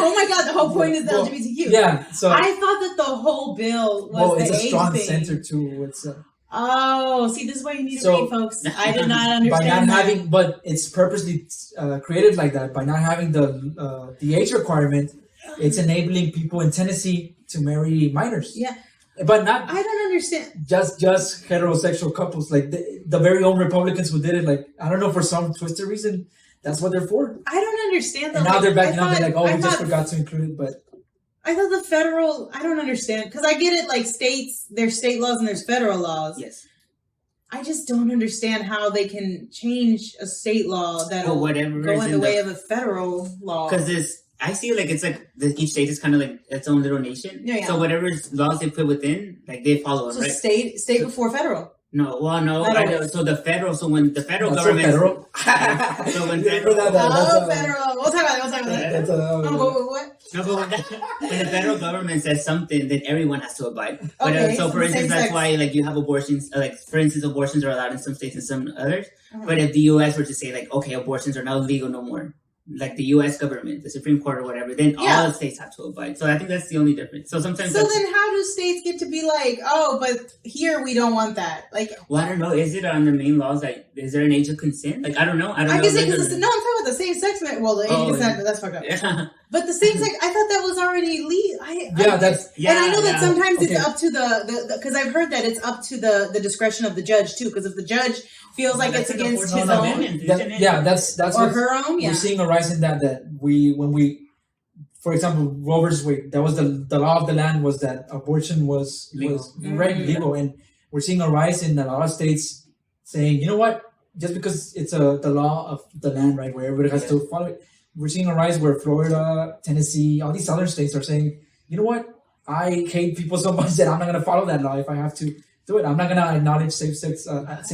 Oh my God! The whole point is the Well, LGBTQ. Yeah. So I thought that the whole bill was it's the a age strong thing. center too. It's Oh, see, this is why you need to So- read, folks. I did not by understand not that. having, but it's purposely created like that by not having the age requirement. It's enabling people in Tennessee to marry minors. Yeah. But not I don't understand. just heterosexual couples. Like the very own Republicans who did it. Like I don't know for some twisted reason, that's what they're for. I don't understand. And though. now they're Like, backing up. They're like, oh, I we just thought- forgot to include it. But I thought the federal. I don't understand because I get it. Like states, there's state laws and there's federal laws. Yes. I just don't understand how they can change a state law that'll whatever go is in the way of a federal law. Because I see like it's like each state is kind of like its own little nation. Yeah, yeah. So whatever laws they put within, like they follow it, So right? state before federal. No, well, no. Not I know. always. So the federal. So when the federal That's government. federal. So when Remember federal. Federal. We'll talk about that. We'll talk about that. That's What? No, but when the federal government says something, then everyone has to abide. But Okay, so, for same instance, that's sex. why like you have abortions. Like for instance, abortions are allowed in some states and some others. Uh-huh. But if the U.S. were to say like, okay, abortions are now legal no more, like the U.S. government, the Supreme Court or whatever, then Yeah. all the states have to abide. So I think that's the only difference. So sometimes. So that's- then, how do states get to be like, oh, but here we don't want that? Like, Well, I don't know. Is it on the main laws? Like, is there an age of consent? Like, I don't know. I don't I know. guess There's because a- no, I'm talking about the same sex. Well, the age Oh, consent, yeah. but that's fucked up. Yeah. But the same sex, I thought that was already legal. that's and I know that yeah. sometimes Okay. it's up to the because I've heard that it's up to the discretion of the judge too. Because if the judge feels like it's That's the against 14th his Amendment, own isn't it? that's or what her own, yeah. we're seeing a rise in that when we, for example, Roe versus Wade, that was the law of the land was that abortion was Legal. very Mhm. legal, and we're seeing a rise in a lot of states saying, you know what, just because it's the law of the land, right, where everybody has to follow it, we're seeing a rise where Florida, Tennessee, all these other states are saying, you know what, I hate people so much that I'm not going to follow that law if I have to do it. I'm not going to acknowledge same sex. I'm not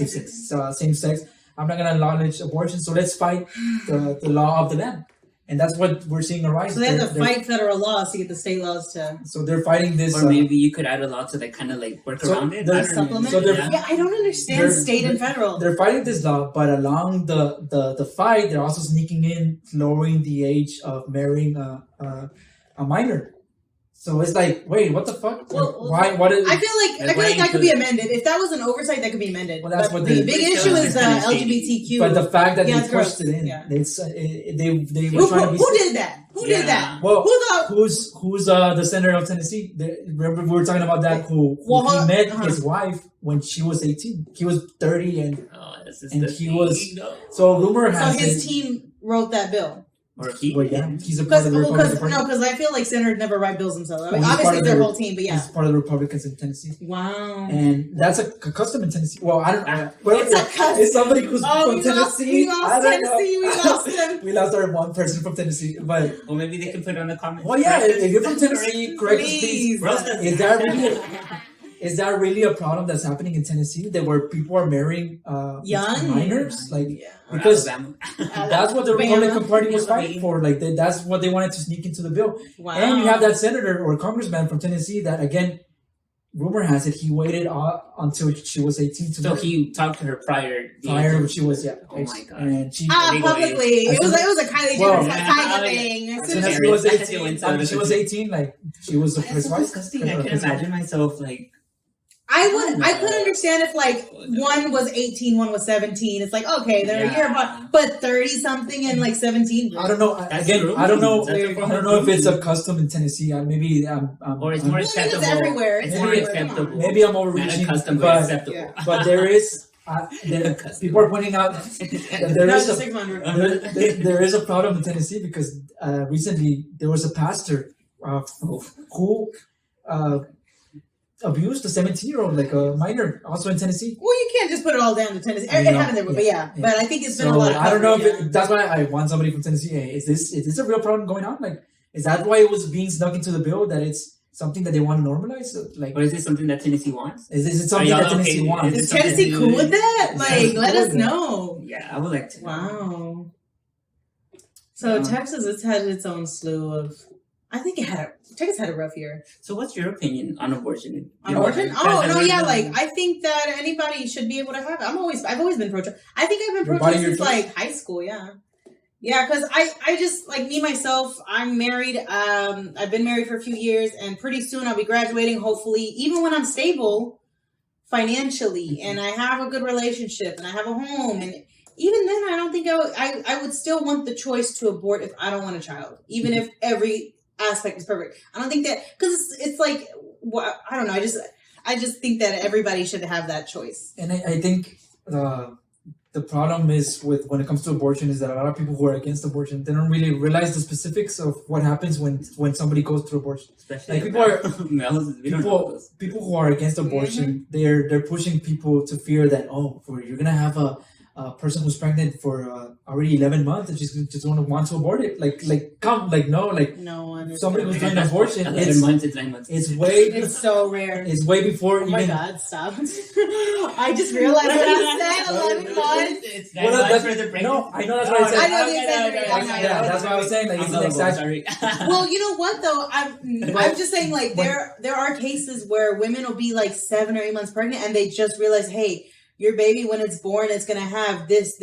going to acknowledge abortion. So let's fight the law of the land. And that's what we're seeing a rise. So they have to They're- fight federal laws to get the state laws to So they're fighting this. Or maybe you could add a law to like kind of like work So around it. there's I don't know. supplement. So they're- Yeah. Yeah, I don't understand They're- state and federal. They're fighting this law, but along the fight, they're also sneaking in, lowering the age of marrying a minor. So it's like, wait, what the fuck? Well, Why? What is? I feel like that could be amended. If that was an oversight, that could be amended. Well, that's but what the they- big It's issue is kinda shady. LGBTQ. But the fact that Yeah, they it's pushed gross. it in, Yeah. it's they were who, trying to be. who did that? Who did that? Well, Who thought? who's the senator of Tennessee? Remember we were talking about that who Well, he met uh-huh. his wife when she was 18. He was 30, and Oh, this is And the he thing, was- no. so rumor So has his it. team wrote that bill. Or he. Well, yeah, he's a part of the Republican Party. Because I feel like senators never write bills themselves. I mean, Well, he's part obviously of their the- whole team, but yeah. He's part of the Republicans in Tennessee, Wow. and that's a custom in Tennessee. Well, I don't know. Well, It's a custom. It's somebody who's from we Tennessee. lost I don't know. Tennessee. We lost them. We lost our one person from Tennessee, but Well, maybe they can put it on the comments. well, yeah. If you're from Tennessee, correct us, please. Please. Roast us. Is that really a problem that's happening in Tennessee? That where people are marrying Young minors, like Yeah. Or because Alabama. that's what the Bama. Republican Party was fighting for. Like that's what they wanted to sneak into the bill. Wow. And you have that senator or congressman from Tennessee that again, rumor has it he waited until she was 18 to So marry. he talked to her prior. Prior she was Oh my God. and she Publicly. It was a Kylie Well, Jenner kind of thing. as As soon soon as as she was That's 18, the when she was 18, like she was a That's so wife. disgusting. I can imagine myself like. I could understand if like one was 18, one was 17. It's like, okay, they're a year apart. But 30 something and like 17. I don't know. That's Again, grooming. I don't know. That's a I form don't of know if it's a grooming. custom in Tennessee. Maybe Or it's I'm- more Well, I think it's acceptable. everywhere. It's It's more everywhere. Come on. acceptable. maybe I'm Not overreaching, a custom, but but acceptable. Yeah. but there is people are poinning out that there No, is it's a 600. there is a problem in Tennessee because recently there was a pastor who abused a 17-year-old, like a minor, also in Tennessee. Well, you can't just put it all down to Tennessee. I It know, happened there, but yeah. But I think it's been So a lot of I don't know if coverage, that's why I want somebody from Tennessee. Hey, is this a real problem going on? Like, is that why it was being snuck into the bill? That it's something that they want to normalize? Like, Or is it something that Tennessee wants? is it something y'all that Tennessee okay? wants? Is Tennessee cool with that? Like, Yeah. let us know. Yeah, I would like to. Wow. So Wow. Texas has had its own slew of. I think Texas had a rough year. So, what's your opinion on abortion? On You know, abortion? has- Oh has no, there yeah. been- Like I think that anybody should be able to have it. I've always been pro-choice. I think I've been Your pro-choice body, your since like high school. Yeah, yeah. Because I just like me myself. I'm married. I've been married for a few years, and pretty soon I'll be graduating. Hopefully, even when I'm stable financially, and I have a good relationship, and I have a home, and even then, I don't think I would still want the choice to abort if I don't want a child, even if every aspect is perfect. I don't think that because it's like I don't know. I just think that everybody should have that choice. And I think the problem is with when it comes to abortion is that a lot of people who are against abortion, they don't really realize the specifics of what happens when somebody goes through abortion. Especially Like, people are- males, we don't know those. People who are against abortion, they're pushing people to fear that you're gonna have a person who's pregnant for already 11 months and she's just gonna want to abort it. No one. Is Somebody doing who's it. doing abortion, 11 months, it's 9 months. it's way It's so rare. it's way before Oh my even. God! Stop. I just realized what you said. 11 months. It's Well, 9 months that's- for the pregnant. no, I know that's what I said. I know the exaggeration. Yeah, that's what I was saying. Like, it's an exaggeration. Sorry. Well, you know what though? I'm just saying like there are cases where women will be like 7 or 8 months pregnant and they just realize, hey, your baby when it's born is gonna have this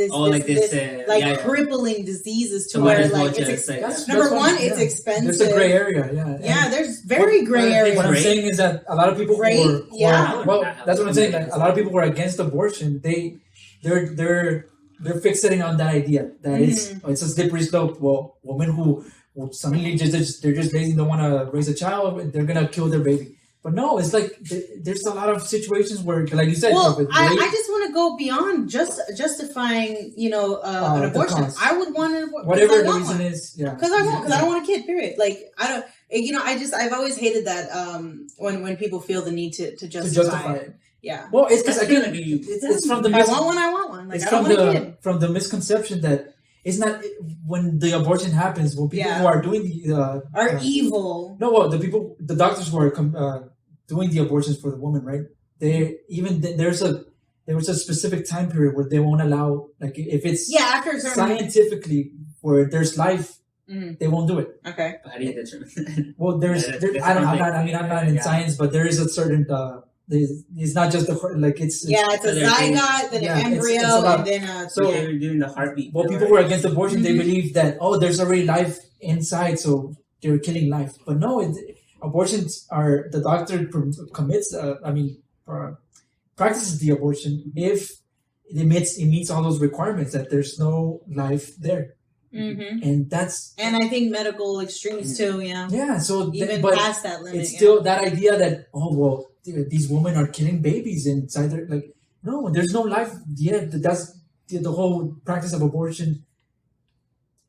crippling diseases to So might where as well like it's just, like, That's- number that's what- one, it's yeah. expensive. There's a gray area, yeah. Yeah, there's very gray areas. What I'm Great. saying is that a lot of people Great, who yeah. are well, that's what I'm saying. Like, a lot of people who are against abortion, they're fixating on that idea that it's a slippery slope. Well, women who suddenly they're just lazy, don't want to raise a child, they're gonna kill their baby. But no, it's like there's a lot of situations where, like you said, Well, with I rape, just want to go beyond just justifying, an the abortion. cause. I would want an abortion. whatever the reason is, yeah. Because I don't want a kid. Period. Like I don't. I've always hated that when people feel the need to To justify, justify it. it. Yeah. Well, it's because That's again, gonna be- it's from the If I want one, I want one. Like it's I don't from want a kid. from the misconception that it's not when the abortion happens when people Yeah. who are doing the Are evil. no, well, the doctors who are doing the abortions for the woman, right? There was a specific time period where they won't allow, like, if it's Yeah. After a certain. scientifically where there's life, Mhm. they won't do it. Okay. How do you determine? Well, I'm not in Yeah. science, but there is a certain it's not just it's Yeah, it's a So they're zygote, then yeah, an it's embryo, a lot. and then a. So- They're doing the heartbeat. well, people who are against abortion, they Mhm. believe that there's already life inside, so they're killing life. But no, abortions are the doctor commits. Practices the abortion if it meets all those requirements that there's no life there, and that's and I think medical extremes too. Yeah. Yeah. So Even but past that limit. it's still that idea that these women are killing babies inside their no, there's no life. Yeah, that's the whole practice of abortion.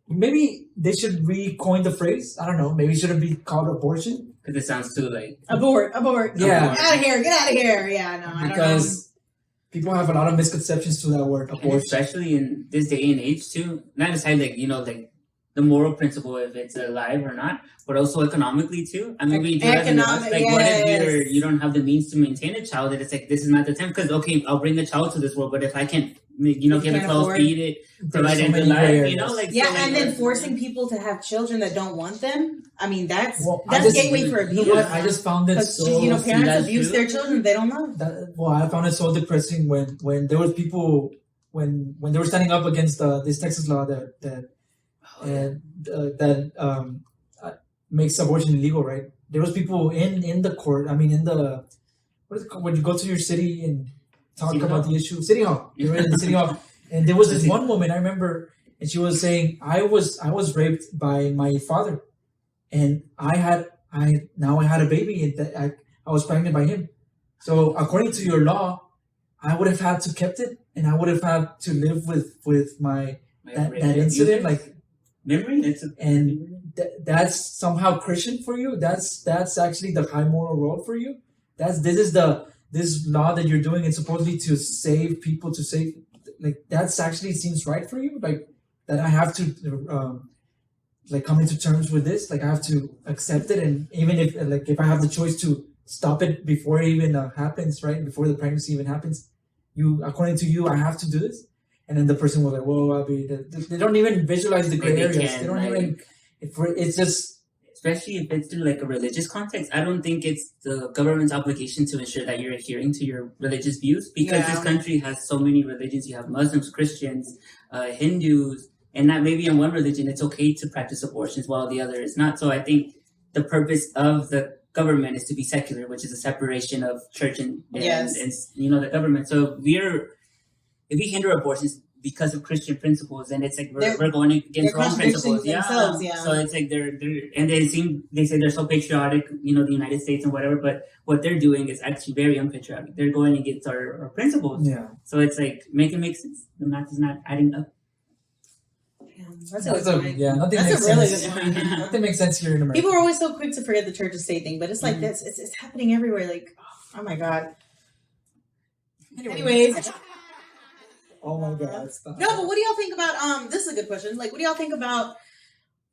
Maybe they should re-coin the phrase. I don't know. Maybe it shouldn't be called abortion Because it sounds too like abort. Yeah. Get out of here. Get out of here. Yeah. No. I don't know. because people have a lot of misconceptions to that word and abortion. especially in this day and age too. Not necessarily like the moral principle if it's alive or not, but also economically too. I mean, we do that in the house. Economic, Like, what if yes. you don't have the means to maintain a child? And it's like this is not the time because okay, I'll bring a child to this world, but if I can't, give it can't clothes, afford. feed it, provide so it many life, areas. Yeah, so, like, and then forcing people to have children that don't want them. I mean, that's I just- gateway for You know abuse. what? I just found it Because so. parents that's abuse true. their children. They don't know. I found it so depressing when there was people when they were standing up against this Texas law that makes abortion illegal, right? There was people in the court. I mean, in the what is it called? When you go to your city and talk City about Hall. the issue, city hall. They were in the city hall, and there was this one woman I remember, and she was saying, "I was raped by my father, and I had a baby, and I was pregnant by him. So according to your law, I would have had to kept it, and I would have had to live with my that incident, like." memory. That's somehow Christian for you. That's actually the high moral road for you. This law that you're doing. It's supposedly to save people, to save that's actually seems right for you. Like that I have to come into terms with this. Like I have to accept it, and even if I have the choice to stop it before it even happens, right before the pregnancy even happens, according to you, I have to do this. And then the person was like, "Well, they don't even visualize the gray areas. They don't even. It's just, especially if it's through like a religious context. I don't think it's the government's obligation to ensure that you're adhering to your religious views because this country has so many religions. You have Muslims, Christians, Hindus, and not maybe in one religion it's okay to practice abortions while the other is not. So I think the purpose of the government is to be secular, which is a separation of church and the government. So if we hinder abortions because of Christian principles, and it's like we're going against our own principles. Yeah. So it's like they say they're so patriotic, the United States and whatever, but what they're doing is actually very unpatriotic. They're going against our principles. Yeah. So it's like make it make sense. The math is not adding up. That's a good point. Nothing That's makes a really sense. good point. Nothing makes sense here in America. People are always so quick to forget the church and state thing, but it's like this. It's happening everywhere. Like, oh my god. Anyways. Oh my god. No, but what do y'all think about this is a good question. Like what do y'all think about,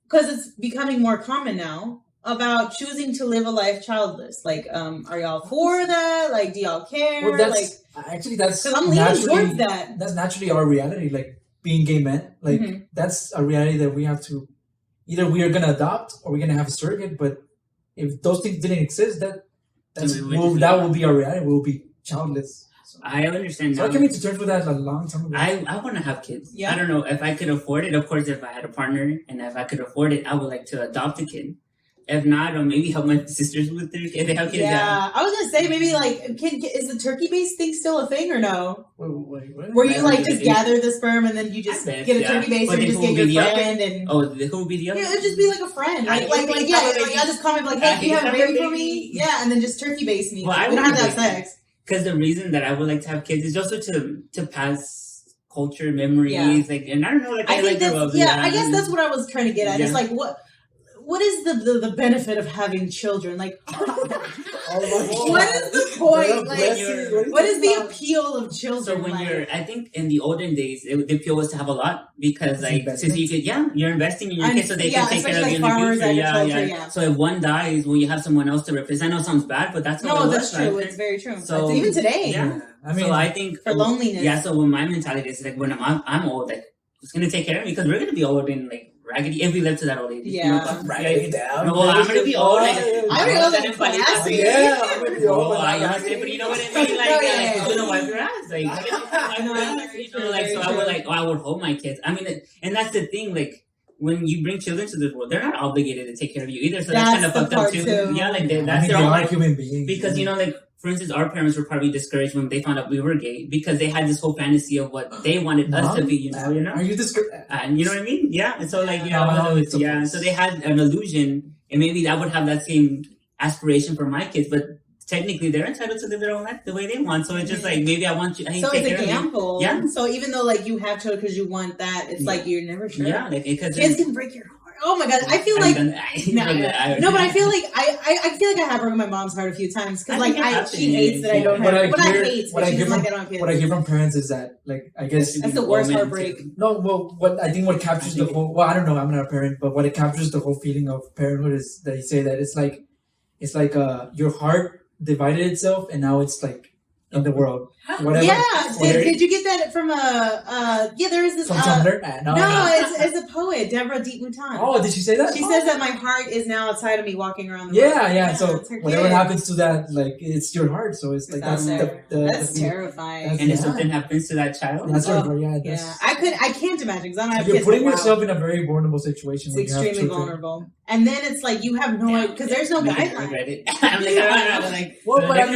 because it's becoming more common now, about choosing to live a life childless? Like are y'all for that? Like do y'all care? Well, that's because I'm leaning towards that. That's naturally our reality, like being gay men. Like that's a reality that we have to, either we are gonna adopt or we're gonna have a surrogate. But if those things didn't exist, that will be our reality. We'll be childless. I understand. So I came to terms with that a long time ago. I want to have kids. Yeah. I don't know if I could afford it. Of course, if I had a partner and if I could afford it, I would like to adopt a kid. If not, or maybe help my sisters with their kids. They have kids. Yeah, I was gonna say maybe like is the turkey based thing still a thing or no? Wait, what? Where you just gather the sperm and then you just get a turkey base and you just get your friend and who would be the other? Yeah, it'd just be like a friend. I'll just comment like, hey, do you have a baby for me? Yeah, and then just turkey base me. Well, we don't have to have sex. Because the reason that I would like to have kids is also to pass culture, memories, and I don't know, I guess that's what I was trying to get at. Yeah. It's like what is the benefit of having children? Like, what is the point? Like, what is the appeal of children? So when I think in the olden days, the appeal was to have a lot because since you could, you're investing in your kids so they can take care of you in the future. Yeah. So if one dies, you have someone else to replace. I know it sounds bad, but that's how that's true. It's very true. So even today, yeah. I mean, so I think for loneliness. Yeah. So when my mentality is like when I'm old, like who's gonna take care of me? Because we're gonna be old and like raggedy if we live to that old age. Yeah. Raggedy down. No, I'm gonna be old. Like, I'm gonna be classy. Yeah, I'm gonna be old. But you know what I mean? Like, you're gonna wipe your ass. Like, so I would hold my kids. I mean, and that's the thing. Like, when you bring children to this world, they're not obligated to take care of you either. So that's That's kind of the fucked up part too. too. Yeah, like I that's mean, their they own are human beings. because you know, like for instance, our parents were probably discouraged when they found out we were gay because they had this whole fantasy of what they wanted us to be. You know. Are you discouraged? And you know what I mean? Yeah. And so like it's yeah. So they had an illusion, and maybe I would have that same aspiration for my kids, but technically they're entitled to live their own life the way they want. So it's just like maybe I want you. So it's a gamble. Yeah. So even though like you have children because you want that, it's like you're never sure. Yeah. Like, because kids can break your heart. Oh my god, I feel like no, but I feel like I feel like I have broken my mom's heart a few times because like she hates that I don't have. What I hear from parents is that like I guess that's the worst heartbreak. No, well, what I think what captures the whole. Well, I don't know. I'm not a parent, but what it captures the whole feeling of parenthood is they say that it's like your heart divided itself and now it's like in the world. Whatever. Yeah, did you get that from there is this from Tumblr? No, it's a poet, Deborah Deep Mouton. Oh, did she say that? She says that my heart is now outside of me walking around the world. Yeah. So whatever happens to that, like it's your heart. So it's like that's terrifying. And if something happens to that child, that's I can't imagine because I don't have You're kids. putting yourself in a very vulnerable situation. It's extremely vulnerable. And then it's like you have no idea because there's no guideline. I'm like, I don't know, like, well, but I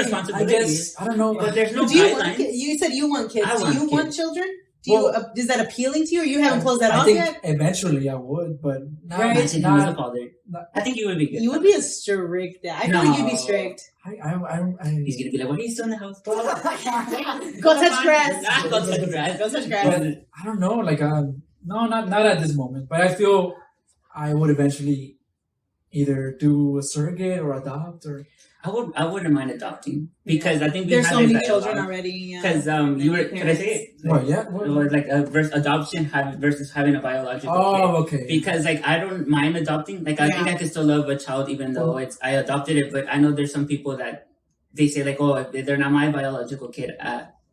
guess I don't know. But there's no guidelines. You said you want kids. Do you want children? Is that appealing to you, or you haven't closed that off yet? Eventually I would, but not. Right. I think you would be good. You would be a strict dad. I feel like you'd be strict. He's gonna be like, "What are you still in the house? Go touch grass. Go touch grass. Go touch grass." But I don't know. Like, no, not at this moment. But I feel I would eventually either do a surrogate or adopt or. I wouldn't mind adopting because I think there's so many children already. Because you were, could I say it? Like adoption versus having a biological kid. Okay. Because like I don't mind adopting. Like I think I can still love a child even though I adopted it. But I know there's some people that they say like, oh, if they're not my biological kid,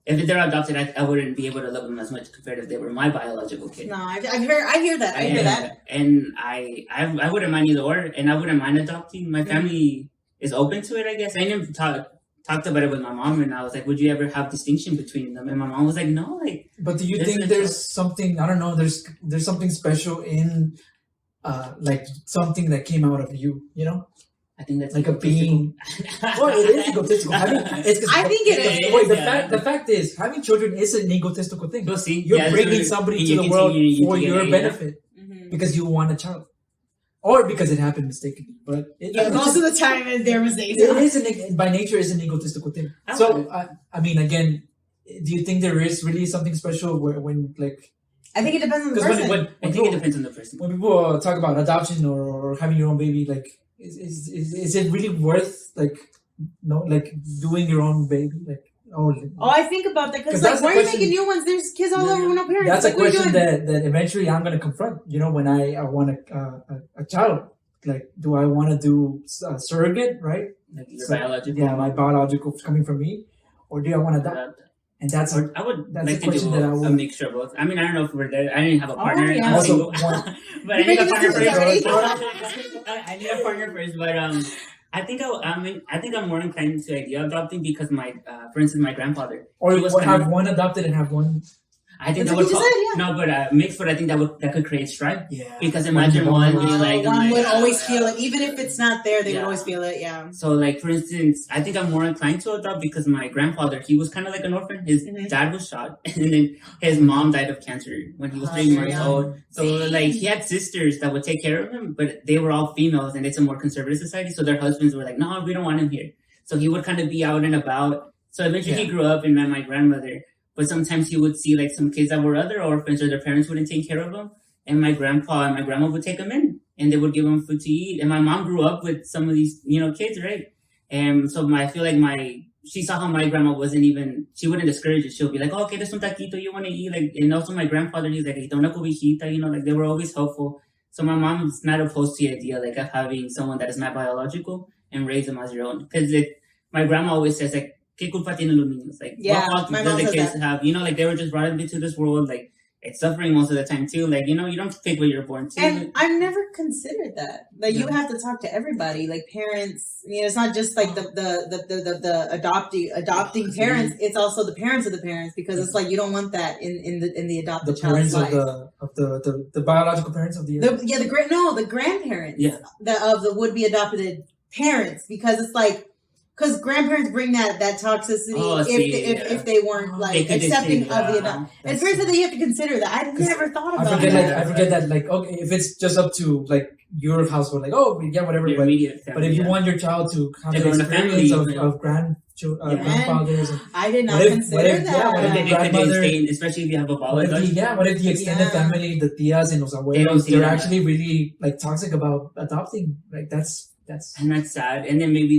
if they're adopted, I wouldn't be able to love them as much compared if they were my biological kid. No, I hear that. And I wouldn't mind either or, and I wouldn't mind adopting. My family is open to it, I guess. I never talked about it with my mom, and I was like, would you ever have distinction between them? And my mom was like, no. Like, but do you think there's something, I don't know, there's something special in like something that came out of you, you know? I think that's like a being. Well, it is egotistical. I think it is. Wait, the fact is, having children is an egotistical thing. We'll see. You're bringing somebody to the world for your benefit because you want a child. Or because it happened mistakenly, but most of the time they're mistakes. It is by nature is an egotistical thing. So I mean, again, do you think there is really something special when like? I think it depends on the person. I think it depends on the person. When people talk about adoption or having your own baby, like, is it really worth like doing your own baby like? I think about that because like, why are you making new ones? There's kids all over when I'm parents. That's a question that eventually I'm going to confront. You know, when I want a child, like, do I want to do a surrogate, right? Like your biological. Yeah, my biological coming from me, or do I want to adopt? And that's I would like to do a mixture of both. I mean, I don't know if we're there. I didn't have a partner. Also, but I need a partner first. I need a partner first, but I think I'm more inclined to the idea of adopting because for instance, my grandfather. Or you have one adopted and have one. I think that would no, but mixed. But I think that could create strife. Yeah. Because imagine one would always feel it, even if it's not there. They would always feel it. Yeah. So, like for instance, I think I'm more inclined to adopt because my grandfather, he was kind of like an orphan. His dad was shot, and then his mom died of cancer when he was 3 months old. So, like he had sisters that would take care of him, but they were all females, and it's a more conservative society. So their husbands were like, "No, we don't want him here." So he would kind of be out and about. So eventually, he grew up and met my grandmother. But sometimes he would see like some kids that were other orphans or their parents wouldn't take care of them. And my grandpa and my grandma would take them in and they would give them food to eat. And my mom grew up with some of these, kids, right? And so I feel like she saw how my grandma she wouldn't discourage it. She'll be like, oh, okay, there's some taquito you want to eat. Like, and also my grandfather, he's like, una cobijita, like they were always helpful. So my mom's not opposed to the idea like of having someone that is not biological and raise them as your own. Because my grandma always says like, ¿Qué culpa tienen los niños? Like, what fault does the kids have? Like, they were just brought into this world. Like, it's suffering most of the time too. Like, you don't pick what you're born to. And I've never considered that. Like, you have to talk to everybody, like parents. It's not just like the adopting parents. It's also the parents of the parents, because it's like you don't want that in the adopted child's life. The biological parents of the the grandparents of the would be adopted parents, because it's like. Because grandparents bring that toxicity if they weren't like accepting of the adoption. It's very sad that you have to consider that. I never thought about that. I forget that, like, okay, if it's just up to like your household, like, oh yeah, whatever. But if you want your child to have the experience of grandfathers, I did not consider that. What if grandmother, especially if you have a biological. What if the extended family, the tias and los abuelos, they're actually really like toxic about adopting? Like that's sad. And then maybe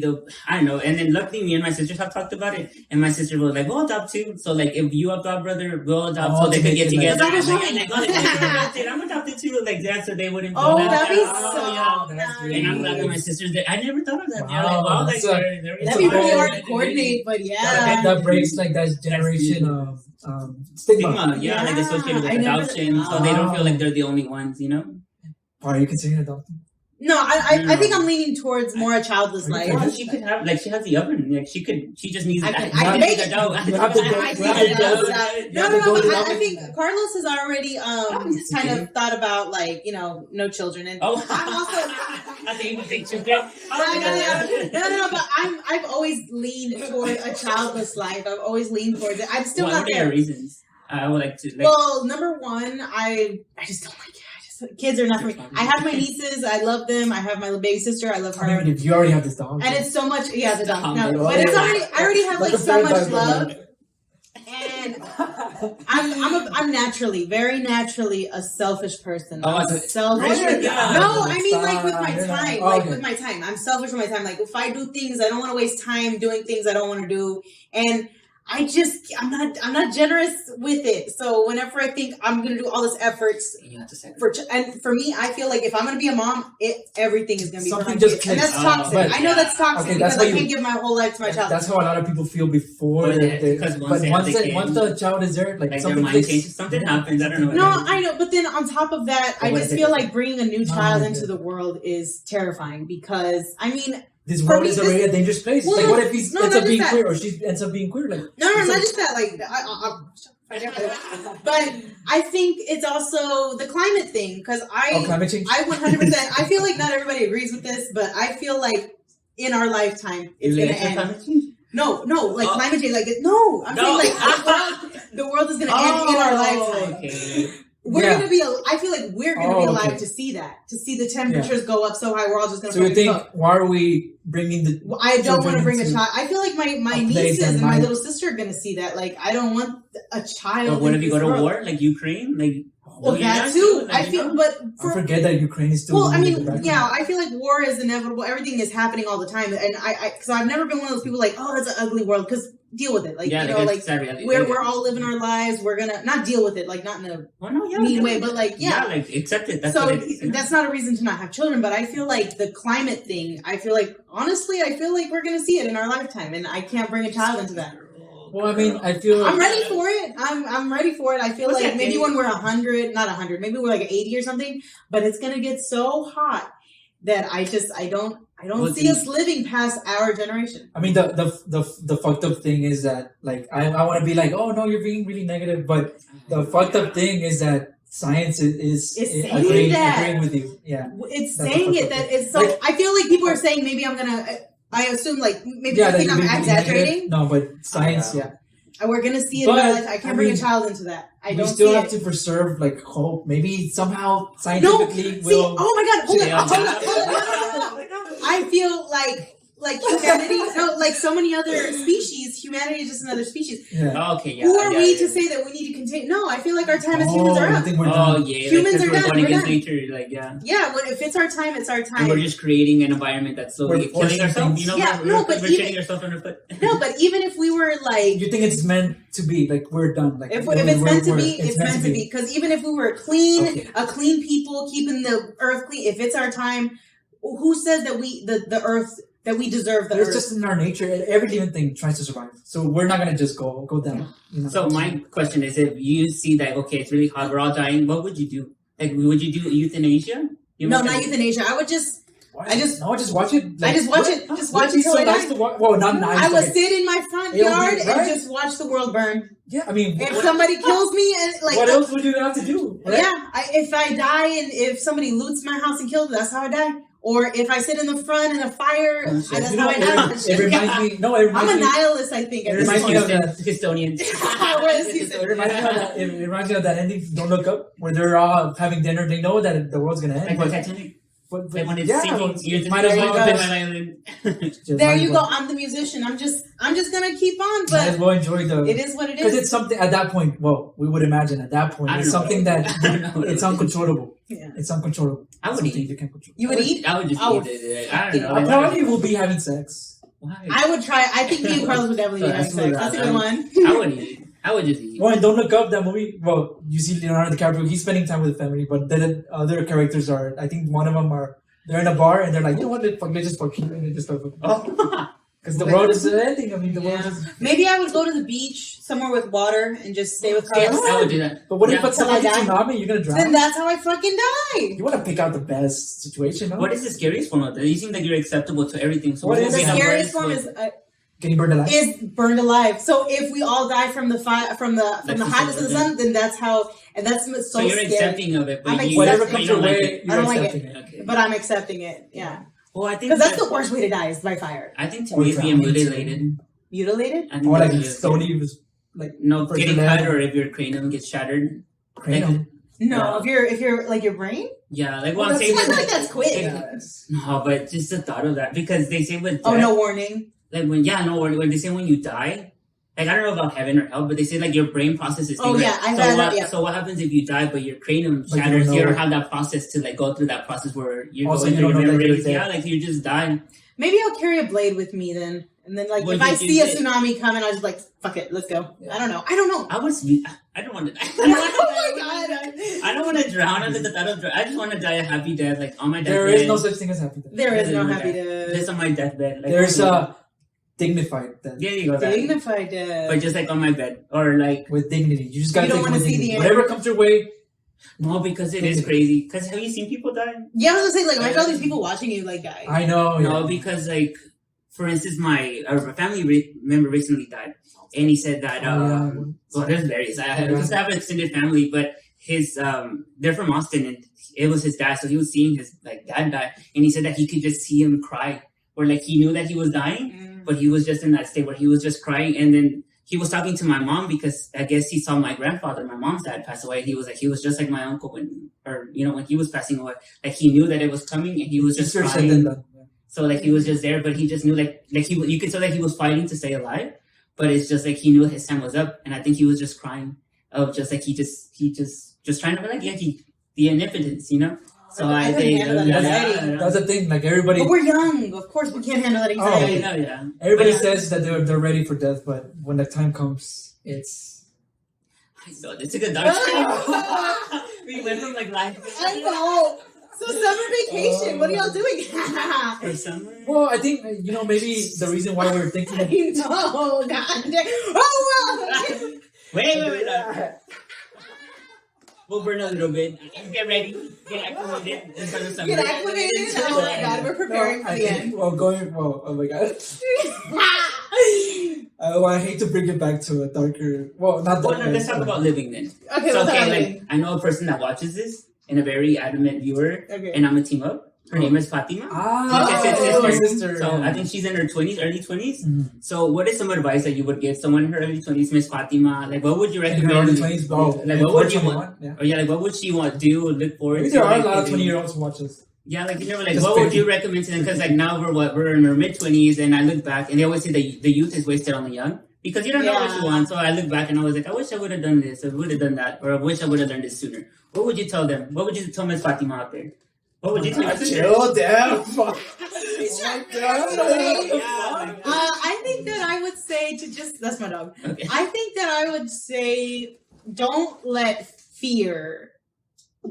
I don't know. And then luckily me and my sisters have talked about it, and my sister was like, we'll adopt too. So like if you adopt, brother, we'll adopt, so they could get together. I'm adopted too, like that, so they wouldn't. That'd be so nice. And I'm glad that my sisters did. I never thought of that. Wow, that'd be really hard to coordinate, but that breaks like that generation of stigma. Like associated with adoption, so they don't feel like they're the only ones, Are you considering adopting? No, I think I'm leaning towards more a childless life. Well, she could have, like, she has the oven. Like, she just needs. I can make it. No, but I think Carlos has already kind of thought about, like, no children, and I'm also. I think you think children. No, but I've always leaned toward a childless life. I've always leaned towards it. I'm still not there. What are your reasons? I would like to. Well, number one, I just don't like it. Kids are not for me. I have my nieces. I love them. I have my baby sister. I love her. I mean, you already have this dog. And it's so much. Yeah, the dog. No, but it's already. I already have like so much love. And I'm very naturally a selfish person. I'm selfish. No, I mean like with my time. With my time. I'm selfish with my time. Like if I do things, I don't want to waste time doing things I don't want to do. And I'm not generous with it. So whenever I think I'm gonna do all this efforts for me, I feel like if I'm gonna be a mom, everything is gonna be something for my kids. And that's toxic. I know that's toxic because I can't give my whole life to my child. That's how a lot of people feel before. But once the child is there, like something happens. I don't know. No, I know. But then on top of that, I just feel like bringing a new child into the world is terrifying, because I mean. This world is already a dangerous place. Well, like, what if he ends up being queer, or she ends up being queer? Like, no, not just that. Like, but I think it's also the climate thing, because climate change. I 100%. I feel like not everybody agrees with this, but I feel like in our lifetime it's gonna end. No, like climate change. Like, I'm saying like the world is gonna end in our lifetime. Okay. I feel like we're gonna be alive to see that, to see the temperatures go up so high. We're all just gonna. So you think why are we bringing the? I don't want to bring a child. I feel like my nieces and my little sister are gonna see that. Like, I don't want a child. But what if you go to war, like Ukraine, like? Well, that too. I feel, but I forget that Ukraine is still. Well, I mean, I feel like war is inevitable. Everything is happening all the time, and so I've never been one of those people like, oh, that's an ugly world, because deal with it. Like, we're all living our lives. We're gonna not deal with it, like not in a mean way, but like like accept it. That's not a reason to not have children. But I feel like the climate thing. Honestly, I feel like we're gonna see it in our lifetime, and I can't bring a child into that. Well, I mean, I feel I'm ready for it. I'm ready for it. I feel like maybe when we're 100, not 100, maybe we're like 80 or something. But it's gonna get so hot that I don't see us living past our generation. I mean, the fucked up thing is that, like, I want to be like, oh no, you're being really negative, but the fucked up thing is that science is agreeing with you. Yeah, it's saying it that it's so. Like, I feel like people are saying maybe I'm gonna. I assume like maybe I think I'm exaggerating. No, but science, we're gonna see it. I can't bring a child into that. You still have to preserve like hope. Maybe somehow scientifically we'll. Oh my God! Hold on. I feel like humanity, like so many other species, humanity is just another species. Yeah. Okay. Yeah. Who are we to say that we need to continue? No, I feel like our time as humans are up. Humans are done. We're done. Nature, well, if it's our time, it's our time. And we're just creating an environment that's slowly killing ourselves. We're shooting ourselves in the foot. No, but even if we were like, you think it's meant to be? Like, we're done. Like, if it's meant to be, it's meant to be. Because even if we were clean people, keeping the earth clean, if it's our time, who says that the earth that we deserve the It's earth. just in our nature. Every living thing tries to survive. So we're not gonna just go down. You know? So my question is, if you see that okay, it's really hot, we're all dying, what would you do? Like, would you do euthanasia? No, not euthanasia. I would just watch it. Just watch it. I just watch it. Just watch it till I die. Well, not nice. I would sit in my front It would be- yard right? and just watch the world burn. Yeah, I mean, If somebody kills me and like, what else would you have to do? Right? yeah, if I die and if somebody loots my house and kills me, that's how I die. Or if I sit in the front in a fire, that's You how know, I die. it reminds me. No, it reminds I'm a me. nihilist, I think. At It this reminds me point. of that. Custodian. It reminds me of that ending. Don't Look Up, where they're all having dinner. They know that the world's gonna end. Like the Titanic. But Like when it's yeah, sinking, you're just might as well on just- my island. There you go. I'm the musician. I'm just gonna keep on, Might as but well enjoy the. it is what it Because is. it's something at that point. Well, we would imagine at that point I don't it's know. something that I don't know what it's it is. uncontrollable. Yeah. It's uncontrollable. I would Something eat. you can't control. You would eat? I would just I eat would it. I don't know. I probably will be having sex. Why? I would try. I think me and Carlos would definitely be having That's sex. what That's a I- good one. I would eat. I would just eat. Well, and Don't Look Up, that movie. Well, you see Leonardo DiCaprio. He's spending time with the family, but then other characters are. I think one of them are. They're in a bar and they're like, you know what? Let's just fuck you, and they just start fucking. Oh. Because the world is ending. I mean, the world Yeah. is. Maybe I would go to the beach somewhere with water and just stay with Yes, Carlos. I would do that. But what if Yeah. it's somebody Till I die? tsunami? You're gonna drown. Then that's how I fucking die. You want to pick out the best situation, no? What is the scariest form of that? You seem like you're acceptable to everything. So What what is would The be scariest worst form one? Getting burned alive? is burned alive. So if we all die from the from the Like hotness of the sun, then that's how, and that's so So you're scary. accepting of it, but I'm you, Whatever accepting comes you your don't like way, it. I you're don't like accepting it. Okay. But I'm accepting it. Yeah, Well, I think because that's the worst way to die is by fire. I think to Or me it'd be drowning. mutilated. Mutilated? I think Or like that's the- Stoney was like No, First getting level. cut or if your cranium gets shattered. cranium. No, if you're like your brain. Yeah, like Well, what I'm saying. I feel is, like that's quick. Yeah. No, but just the thought of that because they say with death, Oh, no warning. like when when they say when you die, like I don't know about heaven or hell, but they say like your brain processes. Oh, things, yeah, like, I've so heard what, that, yeah. So what happens if you die, but your cranium Like, you shatters? don't You don't know. have that process to like go through that process where you're Also, going you through don't your know that you're memories. dead. Yeah, like you just die. Maybe I'll carry a blade with me then, and then like Would if I you see a use it? tsunami coming, I'll just like fuck it, let's go. Yeah. I don't know. I don't know. I don't want to die. Oh my god. I don't want to drown under the thought of drown. I just want to die a happy death, like on my deathbed. There is no such thing as happy death. There is no Just happy death. on my deathbed. Like, There's a dignified death There you go. that. Dignified death. But just like on my bed, or like with dignity. You just gotta You don't take wanna with see dignity. the end. Whatever comes your way. no, because it is crazy. Because have you seen people die? Yeah, I was gonna say like imagine all these people watching you like die. I know. No, yeah. because like, for instance, my family member recently died, and he said that well, there's various. I just have an extended family, but his they're from Austin, and it was his dad, so he was seeing his like dad die, and he said that he could just see him cry, or like he knew that he was dying, but he was just in that state where he was just crying, and then he was talking to my mom because I guess he saw my grandfather, my mom's dad, pass away. He was just like my uncle when he was passing away. Like he knew that it was coming, and he was just Easier said crying. than done. So like he was just there, but he just knew you could tell that he was fighting to stay alive, but it's just like he knew his time was up, and I think he was just crying of just like he just trying to be like the omnipotence, you know. So I couldn't think handle that anxiety. That's the thing. Like everybody, But we're young. Of course we can't handle that anxiety. yeah. everybody But, says that they're ready for death, but when the time comes, it's. I know it's a good doctrine. We went from like life. I know. So summer vacation. What are y'all doing? For summer. Well, I think maybe the reason why we're thinking. Of, Oh god. Oh well. Wait. We'll burn a little bit. Get ready. Get acclimated. In front of summer. Get acclimated. Oh my god, we're preparing for I the think, end. oh my god. I hate to bring it back to a darker. Well, not Well, darker. no, let's talk about living then. Okay, So, let's okay, have like it. I know a person that watches this and a very adamant viewer, Okay. and I'm a team up. Her name is Fatima. Oh, my sister. So I think she's in her 20s, early 20s. Mhm. So what is some advice that you would give someone in her early 20s, Miss Fatima? Like what would you In recommend? her early 20s, bro. Like what would you 21, want? Yeah. Or yeah, like what would she want to do? Look forward Maybe to? there are a like, lot of doing- 20-year-olds who watch this. Yeah, like you know, like Just what would 50. you recommend to them? Because like now we're in our mid 20s, and I look back, and they always say that the youth is wasted on the young because you don't know what Yeah. you want. So I look back and I was like, I wish I would have done this, or would have done that, or I wish I would have done this sooner. What would you tell them? What would you tell Miss Fatima out there? What would you tell her? Chill down. Fuck. I think that I would say to just that's my dog. Okay. I think that I would say don't let fear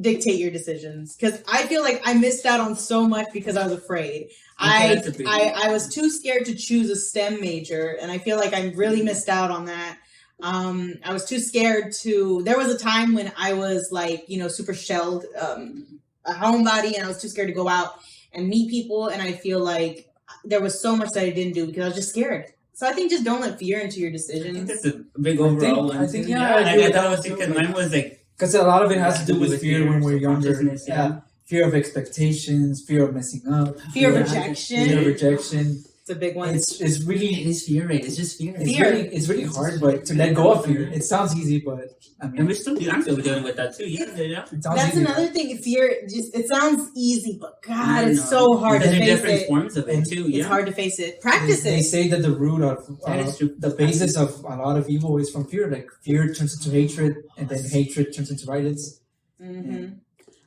dictate your decisions, because I feel like I missed out on so much because I was afraid. That's a big one. I was too scared to choose a STEM major, and I feel like I really missed out on that. I was too scared to. There was a time when I was like, super shelled, a homebody, and I was too scared to go out and meet people. And I feel like there was so much that I didn't do because I was just scared. So I think just don't let fear into your I think decisions. that's a big overall one. I think, too. yeah, I like, agree I with thought that it was too. because mine was like Because a lot of it has to do with fear when we're younger. consciousness, yeah. Fear of expectations, fear of messing up, Fear of Yeah. rejection. fear of rejection. It's a big one. It's really it is fear, right? It's just fear. Fear. it's really hard, but to let go of fear. It sounds easy, but I mean, And I'm still dealing with that too. Yeah. it sounds That's easy, another thing. Fear, it sounds easy, but God, I it's know. so hard to Because there are face different it. forms of it too. It's Yeah. hard to face it. They, Practice they it. say that the root of That is true. the basis of a lot of evil is from fear. Like fear turns into hatred, and then hatred turns into violence. Mm-hmm.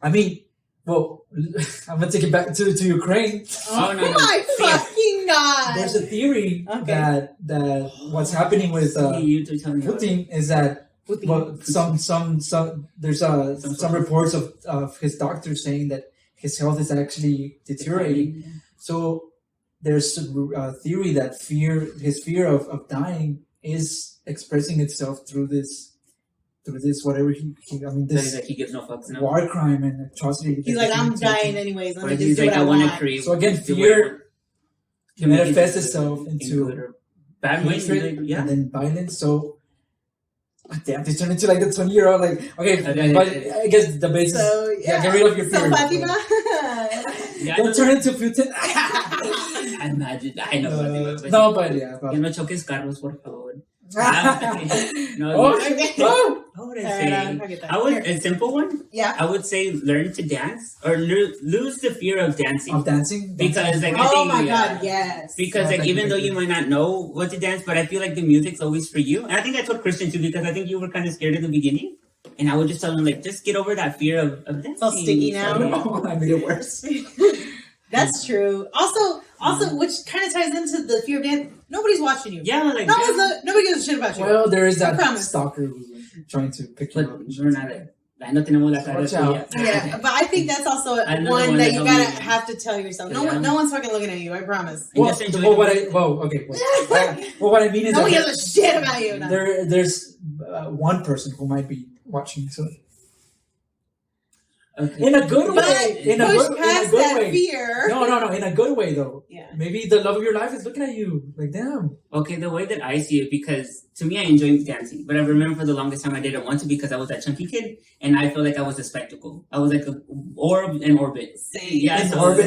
I mean, well, I'm gonna take it back to Ukraine. Oh, no, no. my Fear. fucking God. There's a theory Okay. that what's happening with You two tell me. Putin is that well, there's some reports of his doctor saying that his health is actually deteriorating. So there's a theory that his fear of dying is expressing itself through this whatever I mean This this like he gives no fucks. No. war crime and atrocity. He's like, I'm dying anyways. Let Or me just he's do like, what I I want to want. create. So again, do what I fear want. manifests itself In into good or bad ways. hatred Yeah. and then violence. So damn, this turned into like the 20-year-old like okay, but I guess the basis. So, Yeah, get rid of your So, fear. Fatima. Yeah, Don't turn into Putin. I imagine. I know. No, but yeah. But, Que no choques carros, por favor. No, oh, Okay. oh, what would I Alright, say? I'll get that. I would Here. a simple one. Yeah. I would say learn to dance or lose the fear of dancing. of dancing. Because like I Oh think, my yeah. God, yes. Because Oh, like thank even you, though thank you you. might not know what to dance, but I feel like the music's always for you. And I think I told Christian too because I think you were kind of scared at the beginning. And I would just tell him like, just get over that fear of dancing. It's all sticky now. So, No, I made it worse. That's true. Also, which kind of ties into the fear of dance. Nobody's watching you. yeah, like Nobody gives a shit about you. Well, there is I that promise. stalker who's trying to pick you but up. we're not like, no tenemos la cara Watch tuya. Yeah, but I think that's also Another one one that that you helped gotta me. have to tell yourself. No Yeah. one, no one's fucking looking at you. I promise. And Well, just enjoy well, the what music. what I mean is No one that gives a shit about you. No. there's one person who might be watching. So Okay. in a good But way, in a push good past way. that fear. No, in a good way though. Yeah. Maybe the love of your life is looking at you. Like, damn. Okay, the way that I see it, because to me I enjoy dancing, but I remember for the longest time I didn't want to because I was that chunky kid, and I felt like I was a spectacle. I was like an orb in orbit. Same. Yeah, In so orbit.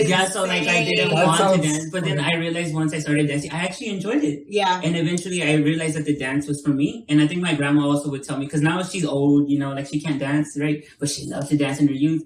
Yeah, so like I didn't That want to sounds dance, but then I realized once I started dancing, I actually enjoyed it. Yeah. And eventually I realized that the dance was for me. And I think my grandma also would tell me, because now she's old, like she can't dance, right? But she loved to dance in her youth.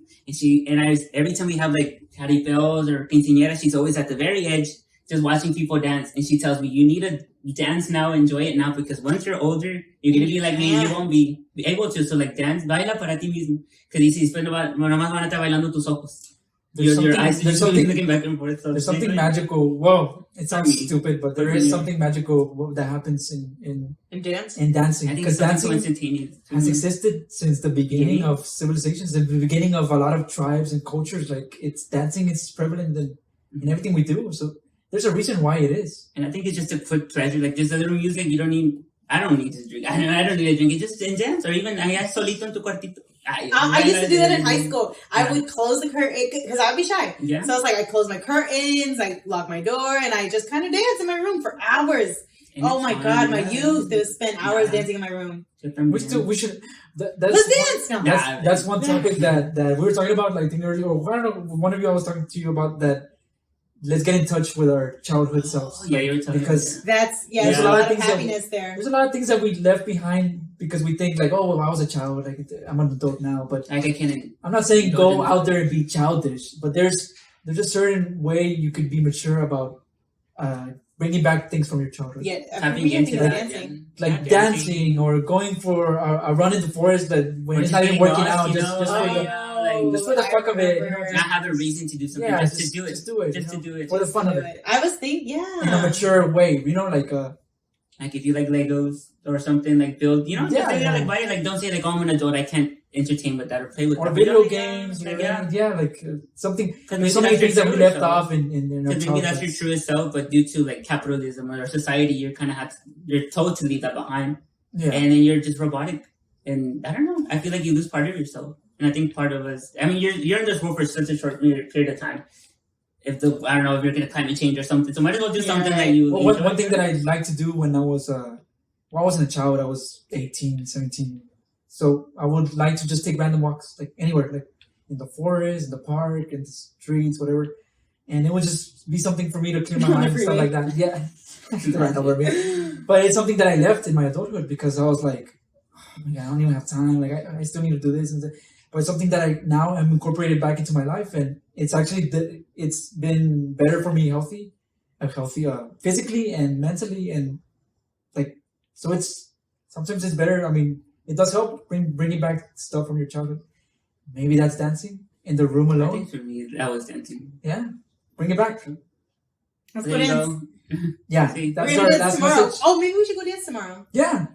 And every time we have like jaripeos or quinceañeras, she's always at the very edge, just watching people dance. And she tells me, you need to dance now, enjoy it now, because once you're older, you're going to be like me and you won't be able to. So like dance, baila para ti mismo. Que dice, después nomás van a estar bailando tus ojos. Your eyes there's just something, looking back and forth. So there's it's something like- magical. Well, it sounds Me. stupid, but there is something magical that happens in And dance. dancing. I think Because it's something so dancing instantaneous. has existed since the beginning Mhm. of civilizations, the beginning of a lot of tribes and cultures. Like, it's dancing is prevalent in everything we do. So there's a reason why it is. And I think it's just a quick pleasure, like just a little music. I don't need to drink. I don't need to drink it. Just in dance, or even allá solito en tu cuartito. I used to do that in high school. I Yeah. would close the curtain because I would be shy. Yeah. So it's like I close my curtains, I lock my door, and I just kind of dance in my room for hours. And Oh it's my fun, God, my yeah. youth they would spend hours Yeah. dancing in my room. We should. That's Let's dance now. Yeah. That's one topic that we were talking about, like, I think earlier, or I don't know, one of you I was talking to you about that. Let's get in touch with our childhood selves. Yeah, you were talking Because There's There's a lot of happiness there. there's a lot of things that we left behind because we think like, oh, well, I was a child, like I'm an adult now. But like I can't. I'm not saying go Indulgent. out there and be childish, but there's a certain way you could be mature about bringing back things from your childhood. Yeah, Tapping we can into think of that. dancing. Like Yeah, dancing or going for a run in the forest that when Or it's just not even getting working lost, out, you just know? for Oh, the yeah, like, just for the fuck of it, remember. Not have a reason to do something, yeah, just to do it. just do it, Just you to know, do it. for the Just fun to of do it, I was thinking, in a yeah. mature way, like Like if you like Legos or something, like build, Yeah, just say, yeah. like buy it. Like don't say like, oh, I'm an adult, I can't entertain with that or play with or that. video Yeah, games, like, or something. Because There's so many things that we left off in our because maybe that's childhood. your truest self, but due to like capitalism or society, you're told to leave that behind, Yeah. and then you're just robotic. And I don't know. I feel like you lose part of yourself, and I think part of us. I mean, you're in this world for such a short period of time. I don't know if you're gonna climate change or something, so might as well do something that you. Well, one thing that I like to do when I was I wasn't a child. I was 18, 17. So I would like to just take random walks, like anywhere, like in the forest, in the park, in the streets, whatever. And it would just be something for me to clear my mind and stuff like that. Yeah. Right over me. But it's something that I left in my adulthood because I was like, oh my God, I don't even have time. Like I still need to do this. But it's something that I now am incorporated back into my life. And it's actually, it's been better for me physically and mentally. And like, so sometimes it's better. I mean, it does help bringing back stuff from your childhood. Maybe that's dancing in the room alone. I think for me, that was dancing. Yeah, bring it back. Let's go dance. Yeah, that's our last message. Oh, maybe we should go dance tomorrow. Yeah.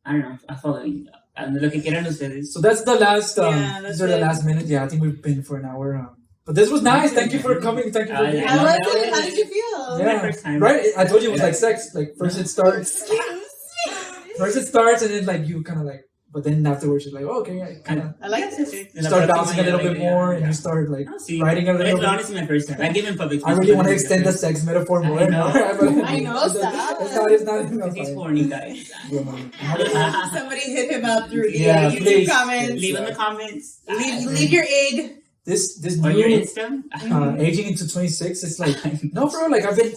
I don't know. I follow you. Lo que quieran ustedes. So that's the last. These are the last minute. Yeah, I think we've been for an hour. But this was nice. Thank you for coming. Thank you for being I here. loved it. How did you feel? Yeah, first time. Right. I told you it was like sex. Like first it starts. First it starts and then like you kind of like. But then afterwards, you're like, oh, okay, I like this. You start bouncing a little bit more, and you start like writing a little bit. It's honestly my first time. I give in public. I really want to extend the sex metaphor more and more. I know, stop. It's not. He's horny, guys. Somebody hit him up through the YouTube please. comments. Leave in the comments. Leave your egg. This Or new your Insta. aging into 26. It's like no, bro. Like I've been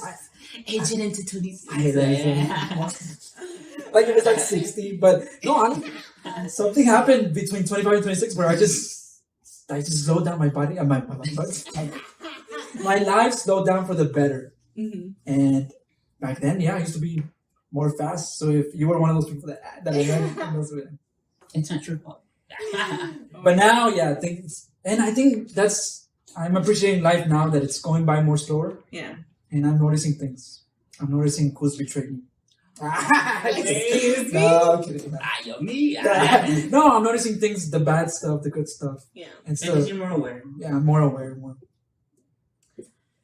aging into 26. I hate that. Like it was like 60, but no, something happened between 25 and 26 where I just slowed down my body and my life slowed down for the better. Mm-hmm. And back then, I used to be more fast. So if you were one of those people that it's not your fault. But now, I think I'm appreciating life now that it's going by more slower. Yeah. And I'm noticing things. I'm noticing who's betrayed me. Excuse me. No, kidding. Me. No, I'm noticing things, the bad stuff, the good stuff. Yeah. And so, Because you're more aware. Yeah, I'm more aware. More.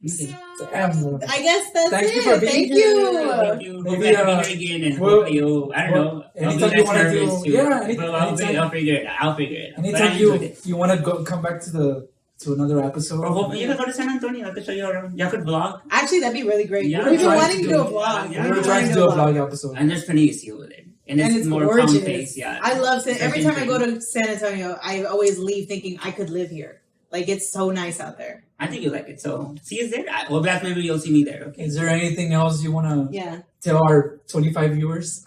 So, Damn. I guess that's Thank it. you for being Thank here. you. Thank you. Maybe, Hope I can be here again and hopefully I don't know. Anytime you want to do, I'll figure it out. Anytime you want to come back to another episode. Or hopefully you could go to San Antonio. I could show you around. Y'all could vlog. Actually, that'd be really great. Yeah. We've been wanting to do a vlog. Yeah. We were trying to do a vlog episode. And there's plenty to see over there. And it's more gorgeous. calm pace. Yeah. I love it. Every time I go to San Antonio, I always leave thinking I could live here. Like, it's so nice out there. I think you like it. So see us there. Well, that's maybe you'll see me there. Okay. Is there anything else you want to tell our 25 viewers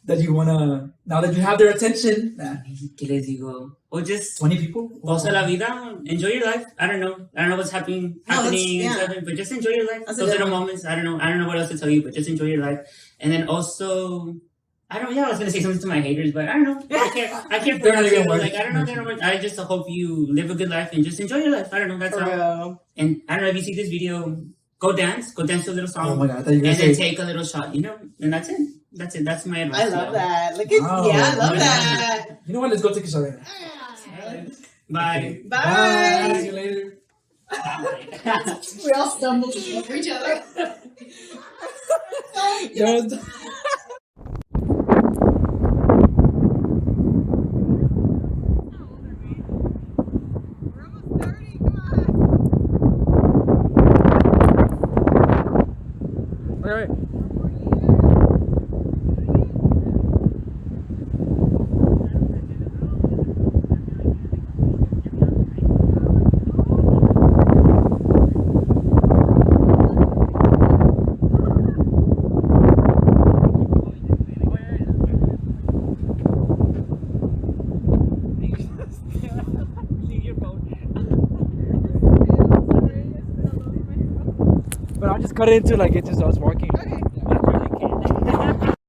that you want to, now that you have their attention? ¿Qué les digo? Or just 20 people? Goza la vida. Enjoy your life. I don't know what's happening and stuff, but just enjoy your life. Those little moments. I don't know what else to tell you, but just enjoy your life. And then also, I was gonna say something to my haters, but I don't know. I can't They're not even worth like, I don't know. They're not worth. I just hope you live a good life and just enjoy your life. I don't know. That's all. And I don't know if you see this video, go dance to a little song. Oh my God, and then take a little shot, and that's it. That's my advice. I love that. Look at I love that. You know what? Let's go take a shot right now. Bye. Bye. See you later. We all stumbled over each other. But I'll just cut it into like it's just us walking. Okay.